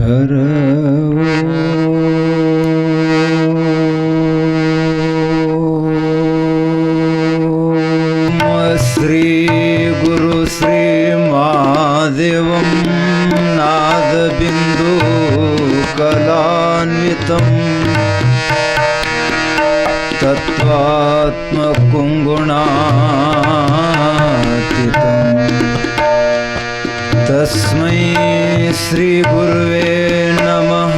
ಹರ ಶ್ರೀ ಗುರು ಶ್ರೀ ಮಹಾದೇವಂ ನಾದಬಿಂದು ಕಲಾನ್ವಿತಂ ತತ್ವಾತ್ಮಕಂ ಗುಣಾತೀತಂ ತಸ್ಮೈ ಶ್ರೀ ಗುರುವೇ ನಮಃ.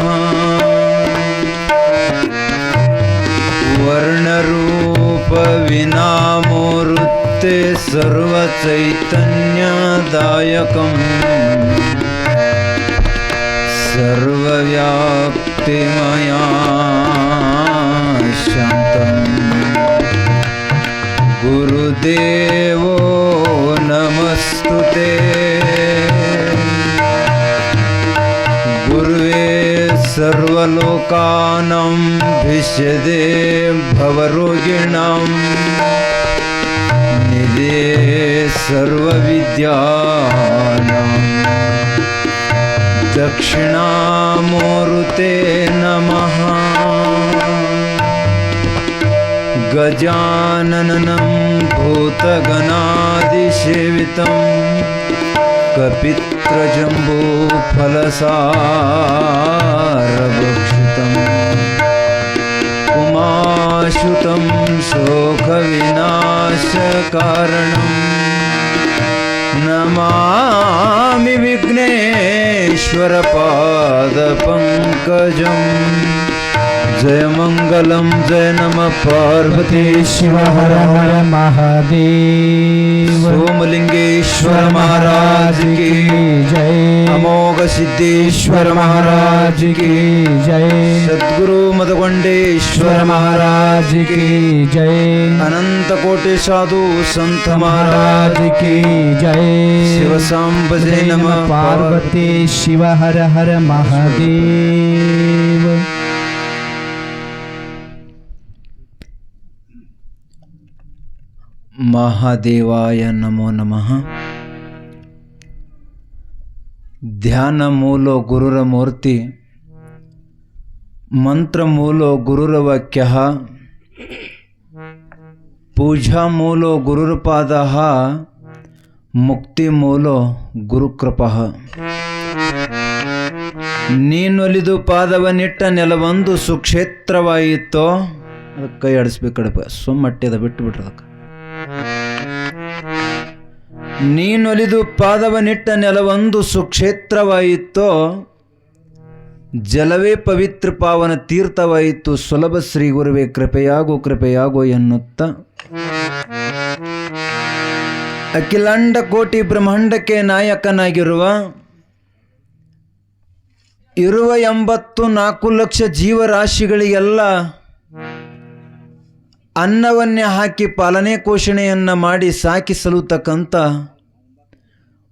ವರ್ಣರೂಪ ವಿನಾಮೂರ್ತೆ ಸರ್ವಚೈತನ್ಯದಾಯಕಂ ಸರ್ವವ್ಯಾಪ್ತಿಮಯಾ ಶಾಂತಂ ಗುರುದೇವೋ ನಮಸ್ತುತೇ. ಗುರುವೇ ಸರ್ವಲೋಕಾನಾಂ ಭಿಷ್ಯದೇ ಭವರೋಗಿಣಾಂ ನಿಧೇ ಸರ್ವವಿದ್ಯಾನಾಂ ದಕ್ಷಿಣಾಮೂರ್ತೆ ನಮಃ. ಗಜಾನನಂ ಭೂತಗಣಾದಿಸೇವಿತಂ ಕಪಿತ್ರಜಂಬೂಫಲಸಾರಭಕ್ಷಿತಂ ಉಮಾಶುತಂ ಶೋಕವಿನಾಶಕಾರಣಂ ನಮಾಮಿ ವಿಘ್ನೇಶ್ವರ ಪಾದಪಂಕಜಂ. जय मंगलम जय नमः पार्वती शिव हर हर महादेव. सोमलिंगेश्वर महाराज की जय. अमोघ सिद्धेश्वर महाराज की जय. सद्गुरु मदगुंडेश्वर महाराज की जय. अनंत कोटि साधु संत महाराज की जय. शिव सांब जय नमः पार्वती शिव हर हर महादेव. ಮಹಾದೇವಾಯ ನಮೋ ನಮಃ. ಧ್ಯಾನ ಮೂಲೋ ಗುರುರ ಮೂರ್ತಿ ಮಂತ್ರ ಮೂಲೋ ಗುರುರ ವಾಕ್ಯ ಪೂಜಾ ಮೂಲೋ ಗುರುರ ಪಾದ ಮುಕ್ತಿ ಮೂಲೋ ಗುರುಕೃಪ. ನೀನೊಲಿದು ಪಾದವನಿಟ್ಟ ನೆಲವೊಂದು ಸುಕ್ಷೇತ್ರವಾಯಿತೋ. ಅದಕ್ಕೆ ಕೈ ಆಡಿಸ್ಬೇಕಡಪ, ಸುಮ್ಮಟ್ಟೆದ ಬಿಟ್ಟು ಬಿಟ್ರೆ ಅದಕ್ಕೆ. ನೀನೊಲಿದು ಪಾದವನಿಟ್ಟ ನೆಲವೊಂದು ಸುಕ್ಷೇತ್ರವಾಯಿತೋ. ಜಲವೇ ಪವಿತ್ರ ಪಾವನ ತೀರ್ಥವಾಯಿತು. ಸುಲಭ ಶ್ರೀ ಗುರುವೇ ಕೃಪೆಯಾಗೋ ಕೃಪೆಯಾಗೋ ಎನ್ನುತ್ತ ಅಖಿಲಾಂಡ ಕೋಟಿ ಬ್ರಹ್ಮಾಂಡಕ್ಕೆ ನಾಯಕನಾಗಿರುವ 84 ಲಕ್ಷ ಜೀವರಾಶಿಗಳಿಗೆಲ್ಲ ಅನ್ನವನ್ನೇ ಹಾಕಿ ಪಾಲನೆ ಪೋಷಣೆಯನ್ನು ಮಾಡಿ ಸಾಕಿ ಸಲುತಕ್ಕಂಥ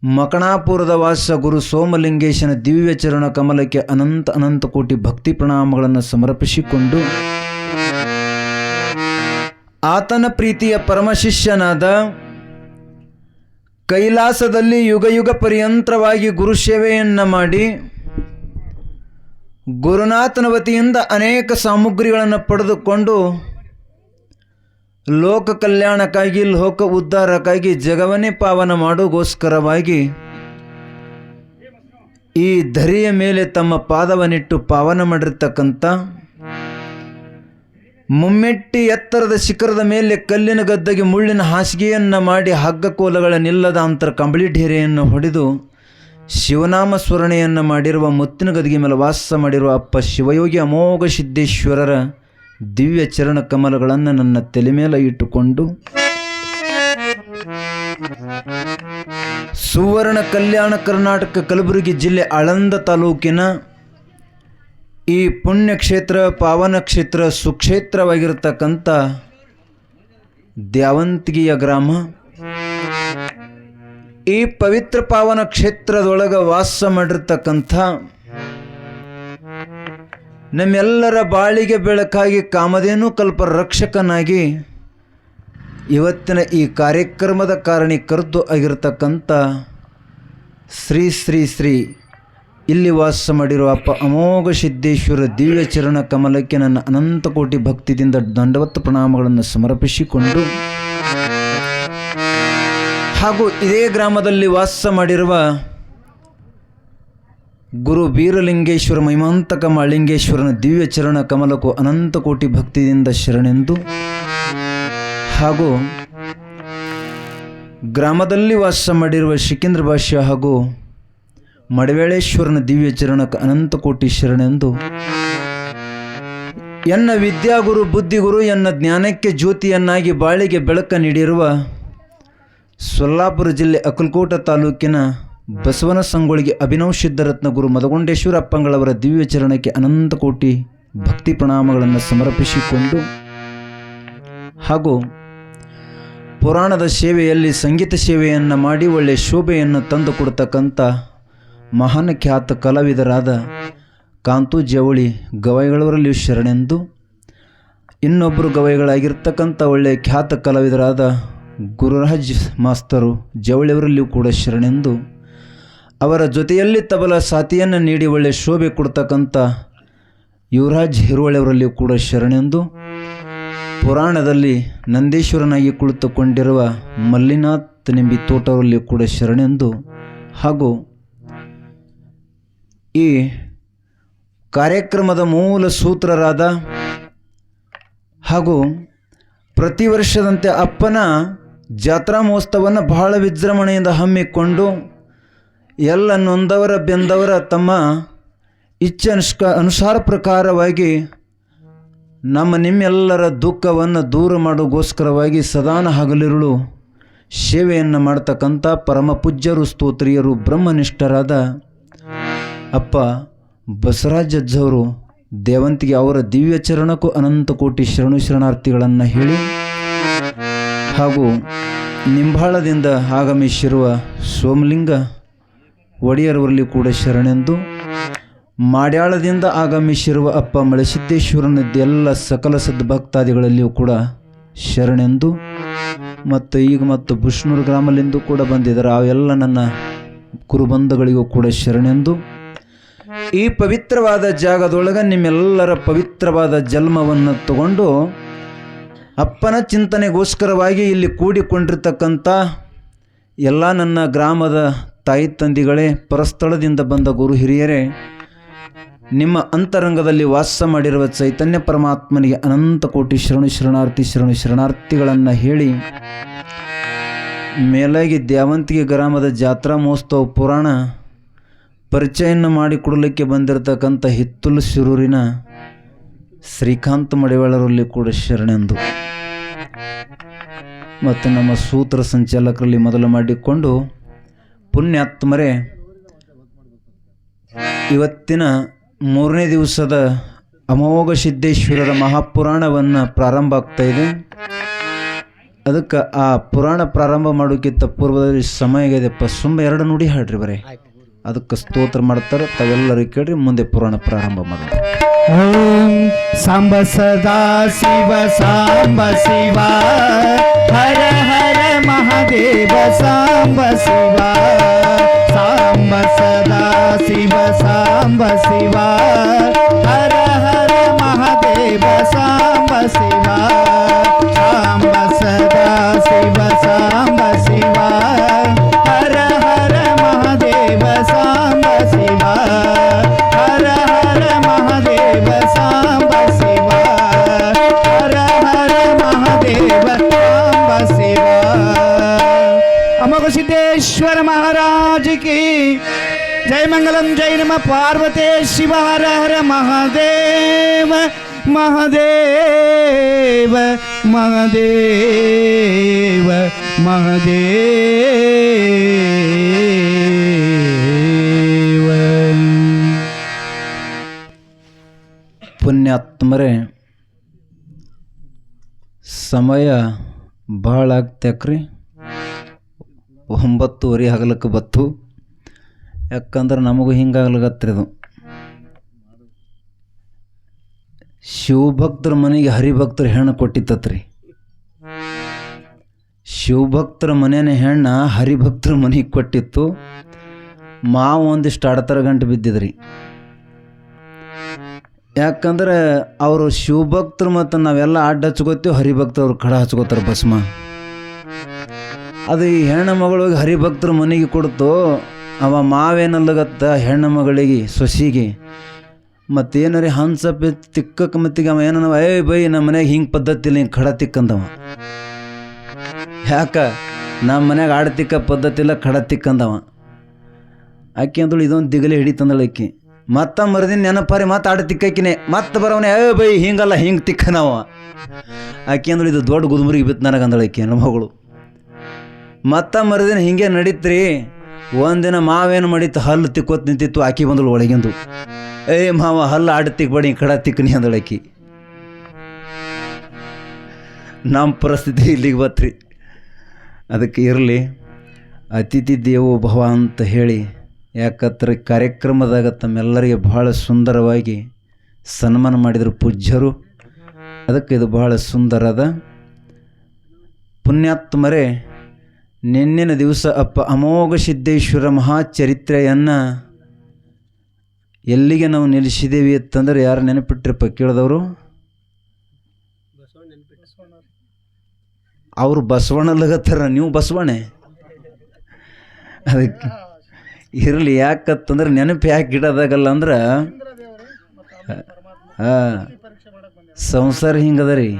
ಮಕಣಾಪುರದ ವಾಸ ಗುರು ಸೋಮಲಿಂಗೇಶನ ದಿವ್ಯ ಚರಣ ಕಮಲಕ್ಕೆ ಅನಂತ ಅನಂತ ಕೋಟಿ ಭಕ್ತಿ ಪ್ರಣಾಮಗಳನ್ನು ಸಮರ್ಪಿಸಿಕೊಂಡು ಆತನ ಪ್ರೀತಿಯ ಪರಮಶಿಷ್ಯನಾದ ಕೈಲಾಸದಲ್ಲಿ ಯುಗ ಯುಗ ಪರ್ಯಂತರವಾಗಿ ಗುರು ಸೇವೆಯನ್ನು ಮಾಡಿ ಗುರುನಾಥನ ವತಿಯಿಂದ ಅನೇಕ ಸಾಮಗ್ರಿಗಳನ್ನು ಪಡೆದುಕೊಂಡು ಲೋಕ ಕಲ್ಯಾಣಕ್ಕಾಗಿ ಲೋಕ ಉದ್ಧಾರಕ್ಕಾಗಿ ಜಗವನ್ನೇ ಪಾವನ ಮಾಡೋಗೋಸ್ಕರವಾಗಿ ಈ ಧರೆಯ ಮೇಲೆ ತಮ್ಮ ಪಾದವನ್ನಿಟ್ಟು ಪಾವನ ಮಾಡಿರ್ತಕ್ಕಂಥ ಮುಮ್ಮೆಟ್ಟಿ ಎತ್ತರದ ಶಿಖರದ ಮೇಲೆ ಕಲ್ಲಿನ ಗದ್ದೆಗೆ ಮುಳ್ಳಿನ ಹಾಸಿಗೆಯನ್ನು ಮಾಡಿ ಹಗ್ಗ ಕೋಲಗಳನ್ನಿಲ್ಲದ ಅಂತರ ಕಂಬಳಿ ಢೇರೆಯನ್ನು ಹೊಡೆದು ಶಿವನಾಮ ಸ್ಮರಣೆಯನ್ನು ಮಾಡಿರುವ ಮುತ್ತಿನ ಗದಿಗೆ ಮೇಲೆ ವಾಸ ಮಾಡಿರುವ ಅಪ್ಪ ಶಿವಯೋಗಿ ಅಮೋಘ ಸಿದ್ದೇಶ್ವರರ ದಿವ್ಯ ಚರಣ ಕಮಲಗಳನ್ನು ನನ್ನ ತಲೆ ಮೇಲೆ ಇಟ್ಟುಕೊಂಡು ಸುವರ್ಣ ಕಲ್ಯಾಣ ಕರ್ನಾಟಕ ಕಲಬುರಗಿ ಜಿಲ್ಲೆ ಆಳಂದ ತಾಲೂಕಿನ ಈ ಪುಣ್ಯಕ್ಷೇತ್ರ ಪಾವನ ಕ್ಷೇತ್ರ ಸುಕ್ಷೇತ್ರವಾಗಿರತಕ್ಕಂಥ ದ್ಯಾವಂತಿಗೆಯ ಗ್ರಾಮ, ಈ ಪವಿತ್ರ ಪಾವನ ಕ್ಷೇತ್ರದೊಳಗೆ ವಾಸ ಮಾಡಿರ್ತಕ್ಕಂಥ ನಮ್ಮೆಲ್ಲರ ಬಾಳಿಗೆ ಬೆಳಕಾಗಿ ಕಾಮಧೇನು ಕಲ್ಪ ರಕ್ಷಕನಾಗಿ ಇವತ್ತಿನ ಈ ಕಾರ್ಯಕ್ರಮದ ಕಾರಣೀಕರ್ತೃ ಆಗಿರತಕ್ಕಂಥ ಶ್ರೀ ಶ್ರೀ ಶ್ರೀ ಇಲ್ಲಿ ವಾಸ ಮಾಡಿರುವ ಅಪ್ಪ ಅಮೋಘ ಸಿದ್ದೇಶ್ವರ ದಿವ್ಯ ಚರಣ ಕಮಲಕ್ಕೆ ನನ್ನ ಅನಂತ ಕೋಟಿ ಭಕ್ತಿಯಿಂದ ದಂಡವತ್ ಪ್ರಣಾಮಗಳನ್ನು ಸಮರ್ಪಿಸಿಕೊಂಡು ಹಾಗೂ ಇದೇ ಗ್ರಾಮದಲ್ಲಿ ವಾಸ ಮಾಡಿರುವ ಗುರು ಬೀರಲಿಂಗೇಶ್ವರ ಮಹಿಮಾಂತಕ ಮಾಳಿಂಗೇಶ್ವರನ ದಿವ್ಯ ಚರಣ ಕಮಲಕ್ಕೂ ಅನಂತ ಕೋಟಿ ಭಕ್ತಿಯಿಂದ ಶರಣೆಂದು ಹಾಗೂ ಗ್ರಾಮದಲ್ಲಿ ವಾಸ ಮಾಡಿರುವ ಶಿಕೇಂದ್ರ ಭಾಷ್ಯ ಹಾಗೂ ಮಡವೇಳೇಶ್ವರನ ದಿವ್ಯ ಚರಣಕ್ಕೆ ಅನಂತ ಕೋಟಿ ಶರಣೆಂದು ಎನ್ನ ವಿದ್ಯಾಗುರು ಬುದ್ಧಿಗುರು ಎನ್ನ ಜ್ಞಾನಕ್ಕೆ ಜ್ಯೋತಿಯನ್ನಾಗಿ ಬಾಳಿಗೆ ಬೆಳಕ ನೀಡಿರುವ ಸೊಲ್ಲಾಪುರ ಜಿಲ್ಲೆ ಅಕ್ಕಲಕೋಟ ತಾಲೂಕಿನ ಬಸವನ ಸಂಗೊಳಿಗೆ ಅಭಿನವ್ ಸಿದ್ಧರತ್ನ ಗುರು ಮದಗೊಂಡೇಶ್ವರ ಅಪ್ಪಂಗಳವರ ದಿವ್ಯ ಚರಣಕ್ಕೆ ಅನಂತ ಕೋಟಿ ಭಕ್ತಿ ಪ್ರಣಾಮಗಳನ್ನು ಸಮರ್ಪಿಸಿಕೊಂಡು ಹಾಗೂ ಪುರಾಣದ ಸೇವೆಯಲ್ಲಿ ಸಂಗೀತ ಸೇವೆಯನ್ನು ಮಾಡಿ ಒಳ್ಳೆಯ ಶೋಭೆಯನ್ನು ತಂದು ಕೊಡ್ತಕ್ಕಂಥ ಮಹಾನ್ ಖ್ಯಾತ ಕಲಾವಿದರಾದ ಕಾಂತು ಜವಳಿ ಗವಾಯಿಗಳವರಲ್ಲಿಯೂ ಶರಣೆಂದು ಇನ್ನೊಬ್ಬರು ಗವಾಯಿಗಳಾಗಿರ್ತಕ್ಕಂಥ ಒಳ್ಳೆಯ ಖ್ಯಾತ ಕಲಾವಿದರಾದ ಗುರುರಾಜ್ ಮಾಸ್ತರು ಜವಳಿಯವರಲ್ಲಿಯೂ ಕೂಡ ಶರಣೆಂದು ಅವರ ಜೊತೆಯಲ್ಲಿ ತಬಲ ಸಾಥಿಯನ್ನು ನೀಡಿ ಒಳ್ಳೆಯ ಶೋಭೆ ಕೊಡ್ತಕ್ಕಂಥ ಯುವರಾಜ್ ಹಿರುವಳಿಯವರಲ್ಲಿಯೂ ಕೂಡ ಶರಣೆಂದು ಪುರಾಣದಲ್ಲಿ ನಂದೀಶ್ವರನಾಗಿ ಕುಳಿತುಕೊಂಡಿರುವ ಮಲ್ಲಿನಾಥ್ ನಿಂಬಿ ತೋಟವರಲ್ಲಿಯೂ ಕೂಡ ಶರಣೆಂದು ಹಾಗೂ ಈ ಕಾರ್ಯಕ್ರಮದ ಮೂಲ ಸೂತ್ರರಾದ ಹಾಗೂ ಪ್ರತಿ ವರ್ಷದಂತೆ ಅಪ್ಪನ ಜಾತ್ರಾ ಮಹೋತ್ಸವವನ್ನು ಬಹಳ ವಿಜೃಂಭಣೆಯಿಂದ ಹಮ್ಮಿಕೊಂಡು ಎಲ್ಲ ನೊಂದವರ ಬೆಂದವರ ತಮ್ಮ ಇಚ್ಛೆ ಅನುಸಾರ ಪ್ರಕಾರವಾಗಿ ನಿಮ್ಮೆಲ್ಲರ ದುಃಖವನ್ನು ದೂರ ಮಾಡೋಗೋಸ್ಕರವಾಗಿ ಸದಾನ ಹಗಲಿರುಳು ಸೇವೆಯನ್ನು ಮಾಡ್ತಕ್ಕಂಥ ಪರಮ ಪೂಜ್ಯರು ಸ್ತೋತ್ರಿಯರು ಬ್ರಹ್ಮನಿಷ್ಠರಾದ ಅಪ್ಪ ಬಸವರಾಜ್ ಅಜ್ಜವರು ದೇವಂತಿಗೆ ಅವರ ದಿವ್ಯ ಚರಣಕ್ಕೂ ಅನಂತ ಕೋಟಿ ಶರಣಾರ್ಥಿಗಳನ್ನು ಹೇಳಿ ಹಾಗೂ ನಿಂಬಾಳದಿಂದ ಆಗಮಿಸಿರುವ ಸೋಮಲಿಂಗ ಒಡೆಯರವರಲ್ಲಿ ಕೂಡ ಶರಣೆಂದು ಮಾಡ್ಯಾಳದಿಂದ ಆಗಮಿಸಿರುವ ಅಪ್ಪ ಮಳೆಸಿದ್ದೇಶ್ವರನದ್ದೆಲ್ಲ ಸಕಲ ಸದ್ಭಕ್ತಾದಿಗಳಲ್ಲಿಯೂ ಕೂಡ ಶರಣೆಂದು ಮತ್ತು ಬುಷ್ಣೂರು ಗ್ರಾಮಲಿಂದ ಕೂಡ ಬಂದಿದ್ದಾರೆ ಅವೆಲ್ಲ ನನ್ನ ಕುರುಬಂಧುಗಳಿಗೂ ಕೂಡ ಶರಣೆಂದು ಈ ಪವಿತ್ರವಾದ ಜಾಗದೊಳಗೆ ನಿಮ್ಮೆಲ್ಲರ ಪವಿತ್ರವಾದ ಜನ್ಮವನ್ನು ತಗೊಂಡು ಅಪ್ಪನ ಚಿಂತನೆಗೋಸ್ಕರವಾಗಿ ಇಲ್ಲಿ ಕೂಡಿಕೊಂಡಿರ್ತಕ್ಕಂಥ ಎಲ್ಲ ನನ್ನ ಗ್ರಾಮದ ತಾಯಿ ತಂದಿಗಳೇ ಪರಸ್ಥಳದಿಂದ ಬಂದ ಗುರು ಹಿರಿಯರೇ ನಿಮ್ಮ ಅಂತರಂಗದಲ್ಲಿ ವಾಸ ಮಾಡಿರುವ ಚೈತನ್ಯ ಪರಮಾತ್ಮನಿಗೆ ಅನಂತ ಕೋಟಿ ಶರಣಾರ್ಥಿಗಳನ್ನು ಹೇಳಿ ಮೇಲಾಗಿ ದ್ಯಾವಂತಿಗೆ ಗ್ರಾಮದ ಜಾತ್ರಾ ಮಹೋತ್ಸವ ಪುರಾಣ ಪರಿಚಯವನ್ನು ಮಾಡಿಕೊಡಲಿಕ್ಕೆ ಬಂದಿರತಕ್ಕಂಥ ಹಿತ್ತಲು ಶಿರೂರಿನ ಶ್ರೀಕಾಂತ ಮಡಿವಾಳರಲ್ಲಿ ಕೂಡ ಶರಣೆಂದು ಮತ್ತು ನಮ್ಮ ಸೂತ್ರ ಸಂಚಾಲಕರಲ್ಲಿ ಮೊದಲು ಮಾಡಿಕೊಂಡು ಪುಣ್ಯಾತ್ಮರೇ ಇವತ್ತಿನ 3ನೇ ದಿವಸದ ಅಮೋಘ ಸಿದ್ದೇಶ್ವರರ ಮಹಾಪುರಾಣವನ್ನು ಪ್ರಾರಂಭ ಆಗ್ತಾ ಇದೆ. ಅದಕ್ಕೆ ಆ ಪುರಾಣ ಪ್ರಾರಂಭ ಮಾಡೋಕ್ಕಿಂತ ಪೂರ್ವದಲ್ಲಿ ಸಮಯ ಇದೆಪ್ಪ, ಸುಮ್ಮ 2 ನುಡಿ ಹಾಡ್ರಿ ಬರೇ, ಅದಕ್ಕೆ ಸ್ತೋತ್ರ ಮಾಡ್ತಾರೆ. ತಾವೆಲ್ಲರೂ ಕೇಳ್ರಿ, ಮುಂದೆ ಪುರಾಣ ಪ್ರಾರಂಭ ಮಾಡೋಣ. ಓಂ ಸಾಂಬ ಸದಾ ಶಿವ ಸಾಂಬ ಶಿವ ಹರ ಹರ ಮಹಾದೇವ ಸಾಂಬ ಶಿವ ಸಾಂಬ ಸದಾ ಶಿವ ಸಾಂಬ ಶಿವ ಹರ ಹರ ಮಹಾದೇವ ಸಾಂಬ ಶಿವ ಸಾಂಬ ಸದಾ ಶಿವ ಸಾಂಬ ಶಿವ ಹರ ಹರ ಮಹಾದೇವ ಸಾಂಬ ಶಿವ ಹರ ಹರ ಮಹಾದೇವ ಸಾಂಬ ಶಿವ ಹರ ಹರ ಮಹಾದೇವ ಸಾಂಬ ಶಿವ. ಅಮೋಘ ಸಿದ್ದೇಶ್ವರ ಮಹಾರಾಜ್ ಕಿ ಜೈ ಮಂಗಲಂ. ಜೈ ನಮ ಪಾರ್ವತಿ ಶಿವ. ಹರ ಹರ ಮಹಾದೇವ ಮಹಾದೇವ ಮಹಾದೇವ ಮಹಾದೇವ. ಪುಣ್ಯಾತ್ಮರೇ, ಸಮಯ ಭಾಳ ಆಗ್ತಕ್ರಿ. 9:30 ಹಗಲಕ್ಕೆ ಬತ್ತು. ಯಾಕಂದ್ರೆ ನಮಗೂ ಹಿಂಗಾಗ್ಲಗತ್ರಿ ಅದು. ಶಿವಭಕ್ತರ ಮನೆಗೆ ಹರಿಭಕ್ತರ ಹೆಣ್ಣು ಕೊಟ್ಟಿತ್ತತ್ರಿ. ಶಿವಭಕ್ತರ ಮನೆಯ ಹೆಣ್ಣ ಹರಿಭಕ್ತರ ಮನೆಗೆ ಕೊಟ್ಟಿತ್ತು. ಮಾವು ಒಂದಿಷ್ಟು ಅಡತರ ಗಂಟು ಬಿದ್ದಿದ್ರಿ. ಯಾಕಂದ್ರೆ ಅವರು ಶಿವಭಕ್ತರು ಮತ್ತು ನಾವೆಲ್ಲ ಅಡ್ಡ ಹಚ್ಕೋತೀವಿ, ಹರಿಭಕ್ತರು ಅವ್ರು ಕಡ ಹಚ್ಕೋತಾರೆ ಭಸ್ಮ. ಅದು ಈ ಹೆಣ್ಣು ಮಗಳಿಗೆ ಹರಿಭಕ್ತರು ಮನೆಗೆ ಕೊಡ್ತು. ಅವ ಮಾವೇನಲ್ಲಗತ್ತ ಹೆಣ್ಣು ಮಗಳಿಗೆ ಸೊಸಿಗೆ ಮತ್ತೇನಾರಿ ಹಂಸ ತಿಕ್ಕಕ್ಕೆ ಮತ್ತಿಗೆ ಅವ ಏನವ ಬೈ ನಮ್ಮ ಮನ್ಯಾಗ ಹಿಂಗೆ ಪದ್ಧತಿ ಇಲ್ಲ, ಹಿಂಗೆ ಖಡ ತಿಕ್ಕಂದವ. ಯಾಕ ನಮ್ಮ ಮನ್ಯಾಗ ಆಡ ತಿಕ್ಕ ಪದ್ಧತಿ ಇಲ್ಲ, ಖಡ ತಿಕ್ಕಂದವ. ಆಕೆ ಅಂದಳು ಇದೊಂದು ದಿಗಲಿ ಹಿಡಿತಂದಳು ಆಕೆ. ಮತ್ತೆ ಮರದಿನ ನೆನಪಾರಿ ಮತ್ತೆ ಆಡ ತಿಕ್ಕಾಕಿನೇ ಮತ್ತೆ ಬರವನೇ ಬೈ ಹಿಂಗಲ್ಲ ಹಿಂಗೆ ತಿಕ್ಕನವ. ಆಕೆ ಅಂದಳು ಇದು ದೊಡ್ಡ ಗುದುಮರಿಗೆ ಬಿತ್ತು ನನಗೆ ಅಂದಳು ಆಕೆ ನನ್ನ ಮಗಳು. ಮತ್ತೆ ಮರದಿನ ಹಿಂಗೆ ನಡೀತ್ರಿ. ಒಂದಿನ ಮಾವೇನು ಮಾಡಿತ್ತು, ಹಲ್ಲು ತಿಕ್ಕೋತ್ ನಿಂತಿತ್ತು. ಆಕೆ ಬಂದಳು ಒಳಗಿಂದು, ಮಾವ ಹಲ್ಲು ಆಡ ತಿಕ್ಬೇಡಿ ಕಡ ತಿಕ್ಕನಿ ಅಂದಳಕಿ. ನಮ್ಮ ಪರಿಸ್ಥಿತಿ ಇಲ್ಲಿಗೆ ಬತ್ರಿ. ಅದಕ್ಕೆ ಇರಲಿ, ಅತಿಥಿ ದೇವೋ ಭವ ಅಂತ ಹೇಳಿ, ಯಾಕಂದ್ರೆ ಕಾರ್ಯಕ್ರಮದಾಗ ತಮ್ಮೆಲ್ಲರಿಗೆ ಬಹಳ ಸುಂದರವಾಗಿ ಸನ್ಮಾನ ಮಾಡಿದರು ಪೂಜ್ಯರು. ಅದಕ್ಕೆ ಇದು ಬಹಳ ಸುಂದರದ ಪುಣ್ಯಾತ್ಮರೇ. ನಿನ್ನಿನ ದಿವಸ ಅಮೋಘ ಸಿದ್ದೇಶ್ವರ ಮಹಾಚರಿತ್ರೆಯನ್ನು ಎಲ್ಲಿಗೆ ನಾವು ನಿಲ್ಲಿಸಿದ್ದೇವೆ ಅಂತಂದ್ರೆ ಯಾರು ನೆನಪಿಟ್ರಪ್ಪ ಕೇಳಿದವರು? ಅವರು ಬಸವಣ್ಣಲ್ಲಗತ್ತಾರ, ನೀವು ಬಸವಣ್ಣೆ. ಅದಕ್ಕೆ ಇರಲಿ, ಯಾಕತ್ತಂದ್ರೆ ನೆನಪು ಯಾಕೆ ಇಡೋದಾಗಲ್ಲ ಅಂದ್ರೆ ಸಂಸಾರ ಹಿಂಗದ ರೀ.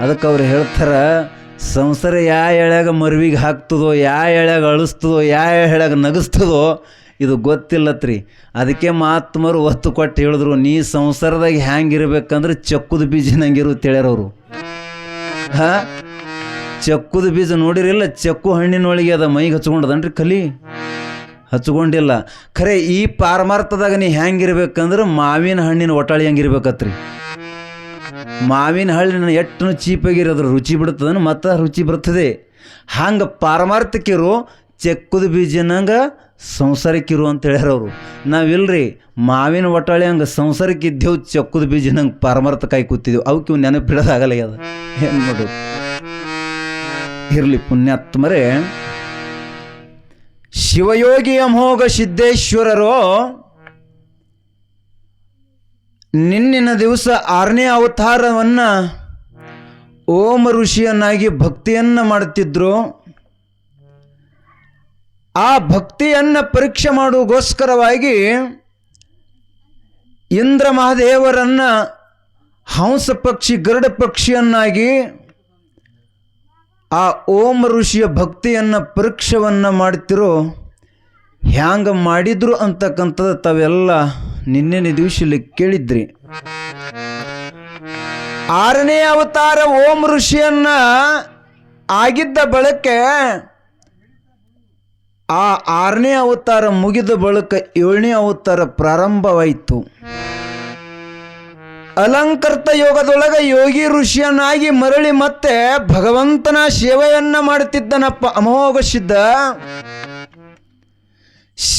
ಅದಕ್ಕೆ ಅವ್ರು ಹೇಳ್ತಾರ, ಸಂಸಾರ ಯಾ ಎಳ್ಯಾಗ ಮರ್ವಿಗೆ ಹಾಕ್ತದೋ, ಯಾ ಎಳ್ಯಾಗ ಅಳಿಸ್ತದೋ, ಯಾ ಎಳ್ಯಾಗ ನಗಿಸ್ತದೋ ಇದು ಗೊತ್ತಿಲ್ಲತ್ರಿ. ಅದಕ್ಕೆ ಮಹಾತ್ಮರು ಒತ್ತು ಕೊಟ್ಟು ಹೇಳಿದ್ರು, ನೀ ಸಂಸಾರದಾಗ ಹ್ಯಾಂಗಿರ್ಬೇಕಂದ್ರೆ ಚಕ್ಕುದ ಬೀಜನಂಗಿರು ಹೇಳ್ಯಾರವರು. ಚಕ್ಕುದ ಬೀಜ ನೋಡಿರಿಲ್ಲ, ಚಕ್ಕು ಹಣ್ಣಿನೊಳಗೆ ಅದ ಮೈಗೆ ಹಚ್ಕೊಂಡದನ್ರಿ, ಕಲಿ ಹಚ್ಕೊಂಡಿಲ್ಲ. ಖರೆ ಈ ಪಾರಮಾರ್ಥದಾಗ ನೀ ಹೆಂಗಿರ್ಬೇಕಂದ್ರೆ ಮಾವಿನ ಹಣ್ಣಿನ ಒಟಾಳಿ ಹಂಗಿರ್ಬೇಕತ್ರಿ. ಮಾವಿನ ಹಣ್ಣಿನ ಎಟ್ಟನು ಚೀಪಾಗಿರೋದ್ರ ರುಚಿ ಬಿಡ್ತದನು, ಮತ್ತು ರುಚಿ ಬರ್ತದೆ. ಹಂಗೆ ಪಾರಮಾರ್ಥಕ್ಕಿರು, ಚೆಕ್ಕುದ ಬೀಜನಂಗೆ ಸಂಸಾರಕ್ಕಿರು ಅಂತ ಹೇಳ್ಯಾರವರು. ನಾವಿಲ್ರಿ, ಮಾವಿನ ಒಟಾಳಿ ಹಂಗೆ ಸಂಸಾರಕ್ಕೆ ಇದ್ದೇವು, ಚಕ್ಕುದ ಬೀಜನಂಗೆ ಪಾರಮಾರ್ಥ ಕಾಯಿ ಕೂತಿದ್ದೆವು. ಅವಕ್ಕೆ ನೆನಪಿಡೋದಾಗಲ್ಲ ಅದು. ಏನು ನೋಡು, ಇರಲಿ ಪುಣ್ಯಾತ್ಮರೇ. ಶಿವಯೋಗಿ ಅಮೋಘ ಸಿದ್ದೇಶ್ವರರು ನಿನ್ನಿನ ದಿವಸ 6ನೇ ಅವತಾರವನ್ನು ಓಂ ಋಷಿಯನ್ನಾಗಿ ಭಕ್ತಿಯನ್ನು ಮಾಡುತ್ತಿದ್ದರು. ಆ ಭಕ್ತಿಯನ್ನು ಪರೀಕ್ಷೆ ಮಾಡುವುಗೋಸ್ಕರವಾಗಿ ಇಂದ್ರ ಮಹಾದೇವರನ್ನು ಹಂಸ ಪಕ್ಷಿ ಗರುಡ ಪಕ್ಷಿಯನ್ನಾಗಿ ಆ ಓಂ ಋಷಿಯ ಭಕ್ತಿಯನ್ನು ಪರೀಕ್ಷೆಯನ್ನು ಮಾಡ್ತಿರೋ ಹ್ಯಾಂಗ ಮಾಡಿದ್ರು ಅಂತಕ್ಕಂಥದ್ದು ತಾವೆಲ್ಲ ನಿನ್ನೆ ದಿವಸಲ್ಲಿ ಕೇಳಿದ್ರಿ. 6ನೇ ಅವತಾರ ಓಂ ಋಷಿಯನ್ನ ಆಗಿದ್ದ ಬಳಕೆ ಆ 6ನೇ ಅವತಾರ ಮುಗಿದ ಬಳಿಕ 7ನೇ ಅವತಾರ ಪ್ರಾರಂಭವಾಯಿತು. ಅಲಂಕೃತ ಯೋಗದೊಳಗೆ ಯೋಗಿ ಋಷಿಯನ್ನಾಗಿ ಮರಳಿ ಮತ್ತೆ ಭಗವಂತನ ಸೇವೆಯನ್ನ ಮಾಡುತ್ತಿದ್ದನಪ್ಪ ಅಮೋಘ ಸಿದ್ಧ.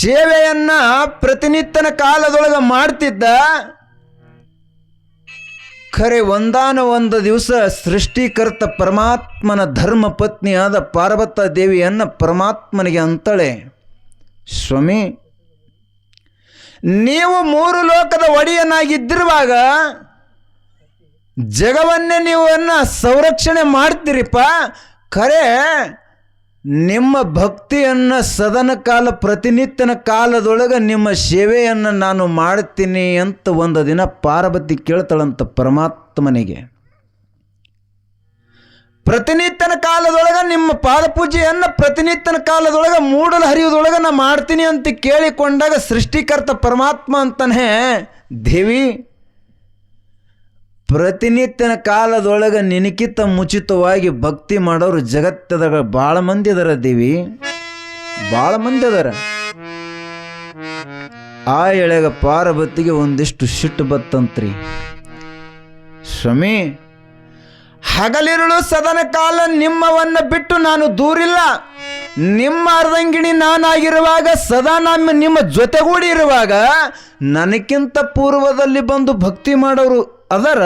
ಸೇವೆಯನ್ನ ಪ್ರತಿನಿತ್ಯನ ಕಾಲದೊಳಗೆ ಮಾಡ್ತಿದ್ದ. ಖರೆ ಒಂದಾನ ಒಂದು ದಿವಸ ಸೃಷ್ಟಿಕರ್ತ ಪರಮಾತ್ಮನ ಧರ್ಮ ಪತ್ನಿಯಾದ ಪಾರ್ವತ ದೇವಿಯನ್ನ ಪರಮಾತ್ಮನಿಗೆ ಅಂತಳೆ, ಸ್ವಾಮಿ, ನೀವು 3 ಲೋಕದ ಒಡೆಯನಾಗಿದ್ದಿರುವಾಗ ಜಗವನ್ನೇ ನೀವನ್ನ ಸಂರಕ್ಷಣೆ ಮಾಡ್ತೀರಿಪ್ಪ. ಖರೆ ನಿಮ್ಮ ಭಕ್ತಿಯನ್ನು ಸದನ ಕಾಲ ಪ್ರತಿನಿತ್ಯನ ಕಾಲದೊಳಗೆ ನಿಮ್ಮ ಸೇವೆಯನ್ನು ನಾನು ಮಾಡ್ತೀನಿ ಅಂತ ಒಂದು ದಿನ ಪಾರ್ವತಿ ಕೇಳ್ತಾಳಂತ ಪರಮಾತ್ಮನಿಗೆ. ಪ್ರತಿನಿತ್ಯನ ಕಾಲದೊಳಗೆ ನಿಮ್ಮ ಪಾದಪೂಜೆಯನ್ನು ಪ್ರತಿನಿತ್ಯನ ಕಾಲದೊಳಗೆ ಮೂಡಲು ಹರಿಯೋದೊಳಗೆ ನಾ ಮಾಡ್ತೀನಿ ಅಂತ ಕೇಳಿಕೊಂಡಾಗ ಸೃಷ್ಟಿಕರ್ತ ಪರಮಾತ್ಮ ಅಂತಾನೆ, ದೇವಿ, ಪ್ರತಿನಿತ್ಯನ ಕಾಲದೊಳಗೆ ನಿನಕಿತ ಮುಚಿತವಾಗಿ ಭಕ್ತಿ ಮಾಡೋರು ಜಗತ್ತದಾಗ ಭಾಳ ಮಂದಿ ಅದಾರ ದೇವಿ, ಭಾಳ ಮಂದಿ ಅದಾರ. ಆ ಎಳೆಗ ಪಾರ್ವತಿಗೆ ಒಂದಿಷ್ಟು ಸಿಟ್ಟು ಬತ್ತಂತ್ರಿ. ಸ್ವಾಮಿ, ಹಗಲಿರುಳು ಸದನ ಕಾಲ ನಿಮ್ಮವನ್ನ ಬಿಟ್ಟು ನಾನು ದೂರಿಲ್ಲ. ನಿಮ್ಮ ಅರ್ಧಂಗಿಣಿ ನಾನಾಗಿರುವಾಗ ಸದಾ ನಿಮ್ಮ ಜೊತೆಗೂಡಿ ಇರುವಾಗ ನನಕ್ಕಿಂತ ಪೂರ್ವದಲ್ಲಿ ಬಂದು ಭಕ್ತಿ ಮಾಡೋರು ಅದರ?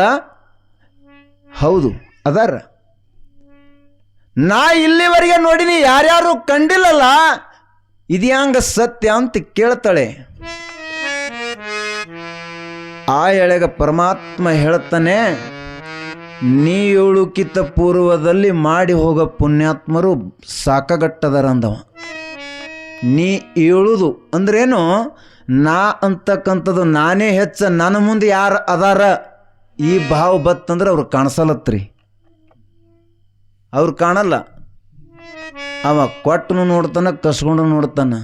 ಹೌದು, ಅದರ. ನಾ ಇಲ್ಲಿವರೆಗೆ ನೋಡಿನಿ, ಯಾರ್ಯಾರು ಕಂಡಿಲ್ಲಲ್ಲ. ಇದ್ಯಾಂಗ ಸತ್ಯ ಅಂತ ಕೇಳ್ತಾಳೆ. ಆ ಎಳೆಗ ಪರಮಾತ್ಮ ಹೇಳ್ತಾನೆ, ನೀ ಏಳುಕಿತ ಪೂರ್ವದಲ್ಲಿ ಮಾಡಿ ಹೋಗೋ ಪುಣ್ಯಾತ್ಮರು ಸಾಕಗಟ್ಟದರಂದವ. ನೀ ಏಳುದು ಅಂದ್ರೇನು, ನಾ ಅಂತಕ್ಕಂಥದ್ದು ನಾನೇ ಹೆಚ್ಚ, ನನ್ನ ಮುಂದೆ ಯಾರು ಅದಾರ ಈ ಭಾವ ಬತ್ತಂದ್ರೆ ಅವ್ರು ಕಾಣಿಸಲತ್ರಿ. ಅವ್ರು ಕಾಣಲ್ಲ. ಅವ ಕೊಟ್ಟನು ನೋಡ್ತಾನ, ಕಸ್ಕೊಂಡು ನೋಡ್ತಾನ,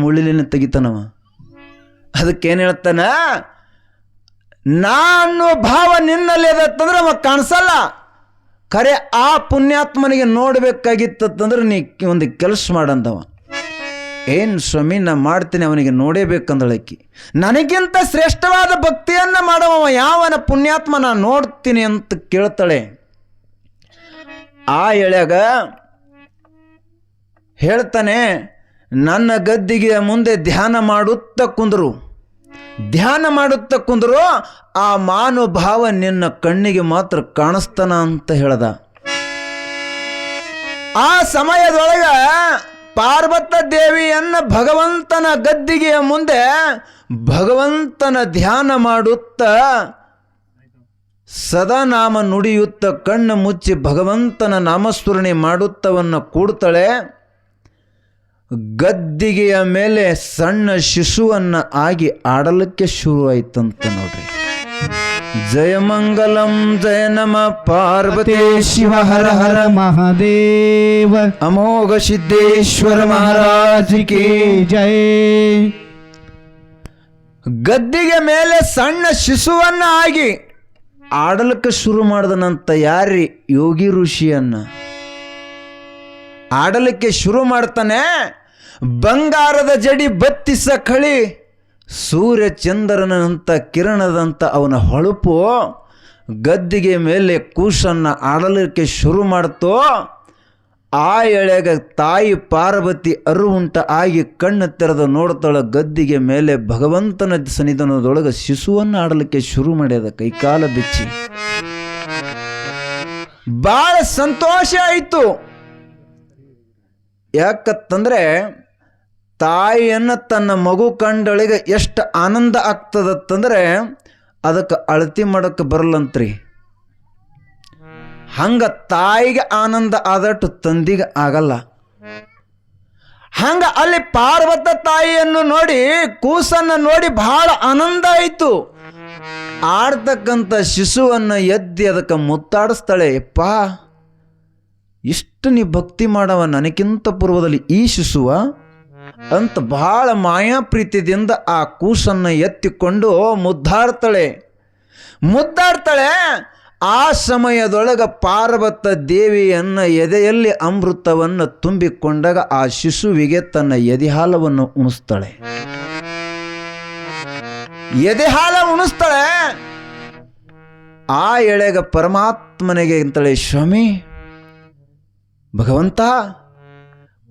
ಮುಳ್ಳಿನ ತೆಗಿತಾನವ. ಅದಕ್ಕೇನು ಹೇಳ್ತಾನ, ನಾನು ಭಾವ ನಿನ್ನಲ್ಲಿ ಅದತ್ತಂದ್ರೆ ಅವ ಕಾಣಿಸಲ್ಲ. ಖರೆ ಆ ಪುಣ್ಯಾತ್ಮನಿಗೆ ನೋಡ್ಬೇಕಾಗಿತ್ತಂದ್ರೆ ನೀ ಒಂದು ಕೆಲಸ ಮಾಡಂದವ. ಏನು ಸ್ವಾಮಿ, ನಾ ಮಾಡ್ತೀನಿ, ಅವನಿಗೆ ನೋಡೇಬೇಕಂದಳಕ್ಕಿ. ನನಗಿಂತ ಶ್ರೇಷ್ಠವಾದ ಭಕ್ತಿಯನ್ನು ಮಾಡವ ಯಾವನ ಪುಣ್ಯಾತ್ಮ ನಾನು ನೋಡ್ತೀನಿ ಅಂತ ಕೇಳ್ತಾಳೆ. ಆ ಎಳೆಗ ಹೇಳ್ತಾನೆ, ನನ್ನ ಗದ್ದಿಗೆ ಮುಂದೆ ಧ್ಯಾನ ಮಾಡುತ್ತಾ ಕುಂದರು, ಆ ಮಾನುಭಾವ ನಿನ್ನ ಕಣ್ಣಿಗೆ ಮಾತ್ರ ಕಾಣಿಸ್ತಾನ ಅಂತ ಹೇಳ್ದ. ಆ ಸಮಯದೊಳಗ ಪಾರ್ವತ ದೇವಿಯನ್ನ ಭಗವಂತನ ಗದ್ದಿಗೆಯ ಮುಂದೆ ಭಗವಂತನ ಧ್ಯಾನ ಮಾಡುತ್ತಾ ಸದಾ ನಾಮ ನುಡಿಯುತ್ತ ಕಣ್ಣು ಮುಚ್ಚಿ ಭಗವಂತನ ನಾಮಸ್ಮರಣೆ ಮಾಡುತ್ತವನ್ನ ಕೂಡ್ತಾಳೆ. ಗದ್ದಿಗೆಯ ಮೇಲೆ ಸಣ್ಣ ಶಿಶುವನ್ನ ಆಗಿ ಆಡಲಿಕ್ಕೆ ಶುರು ಆಯ್ತಂತ ನೋಡ್ರಿ. ಜಯಮಂಗಲಂ ಜಯ ನಮ ಪಾರ್ವತಿ ಶಿವ ಹರ ಹರ ಮಹಾದೇವ ಅಮೋಘ ಸಿದ್ದೇಶ್ವರ ಮಹಾರಾಜ್ ಕಿ ಜಯ. ಗದ್ದಿಗೆ ಮೇಲೆ ಸಣ್ಣ ಶಿಶುವನ್ನ ಆಗಿ ಆಡಲಿಕ್ಕೆ ಶುರು ಮಾಡಿದನಂತ ಯಾರಿ ಯೋಗಿ ಋಷಿಯನ್ನ ಆಡಲಿಕ್ಕೆ ಶುರು ಮಾಡ್ತಾನೆ. ಬಂಗಾರದ ಜಡಿ ಬತ್ತಿಸ ಕಳಿ, ಸೂರ್ಯ ಚಂದ್ರನಂತ ಕಿರಣದಂತ ಅವನ ಹೊಳಪು ಗದ್ದಿಗೆ ಮೇಲೆ ಕೂಸನ್ನು ಆಡಲಿಕ್ಕೆ ಶುರು ಮಾಡ್ತೋ. ಆ ಎಳೆಗ ತಾಯಿ ಪಾರ್ವತಿ ಅರುವುಂಟ ಆಗಿ ಕಣ್ಣು ತೆರೆದು ನೋಡ್ತಾಳ. ಗದ್ದಿಗೆ ಮೇಲೆ ಭಗವಂತನ ಸನ್ನಿಧಾನದೊಳಗೆ ಶಿಶುವನ್ನು ಆಡಲಿಕ್ಕೆ ಶುರು ಮಾಡ್ಯದ, ಕೈಕಾಲ ಬಿಚ್ಚಿ. ಭಾಳ ಸಂತೋಷ ಆಯಿತು. ಯಾಕಂತಂದ್ರೆ ತಾಯಿಯನ್ನು ತನ್ನ ಮಗು ಕಂಡೊಳಗೆ ಎಷ್ಟು ಆನಂದ ಆಗ್ತದತ್ತಂದ್ರೆ ಅದಕ್ಕೆ ಅಳತಿ ಮಾಡೋಕ್ಕೆ ಬರಲ್ಲಂತ್ರಿ. ಹಂಗ ತಾಯಿಗೆ ಆನಂದ ಆದಟ್ಟು ತಂದಿಗೆ ಆಗಲ್ಲ. ಹಂಗ ಅಲ್ಲಿ ಪಾರ್ವತ ತಾಯಿಯನ್ನು ನೋಡಿ, ಕೂಸನ್ನು ನೋಡಿ ಬಹಳ ಆನಂದ ಆಯಿತು. ಆಡ್ತಕ್ಕಂಥ ಶಿಶುವನ್ನು ಎದ್ದಿ ಅದಕ್ಕೆ ಮುತ್ತಾಡಿಸ್ತಾಳೆ. ಯಪ್ಪಾ, ಇಷ್ಟು ನೀ ಭಕ್ತಿ ಮಾಡವ, ನನಗಿಂತ ಪೂರ್ವದಲ್ಲಿ ಈ ಶಿಶುವ ಅಂತ ಬಹಳ ಮಾಯಾ ಪ್ರೀತಿಯಿಂದ ಆ ಕೂಸನ್ನು ಎತ್ತಿಕೊಂಡು ಮುದ್ದಾಡ್ತಾಳೆ. ಆ ಸಮಯದೊಳಗ ಪಾರ್ವತ ದೇವಿಯನ್ನ ಎದೆಯಲ್ಲಿ ಅಮೃತವನ್ನು ತುಂಬಿಕೊಂಡಾಗ ಆ ಶಿಶುವಿಗೆ ತನ್ನ ಎದೆಹಾಲವನ್ನು ಉಣಿಸ್ತಾಳೆ. ಆ ಎಳೆಗ ಪರಮಾತ್ಮನಿಗೆ ಅಂತಾಳೆ, ಸ್ವಾಮಿ ಭಗವಂತ,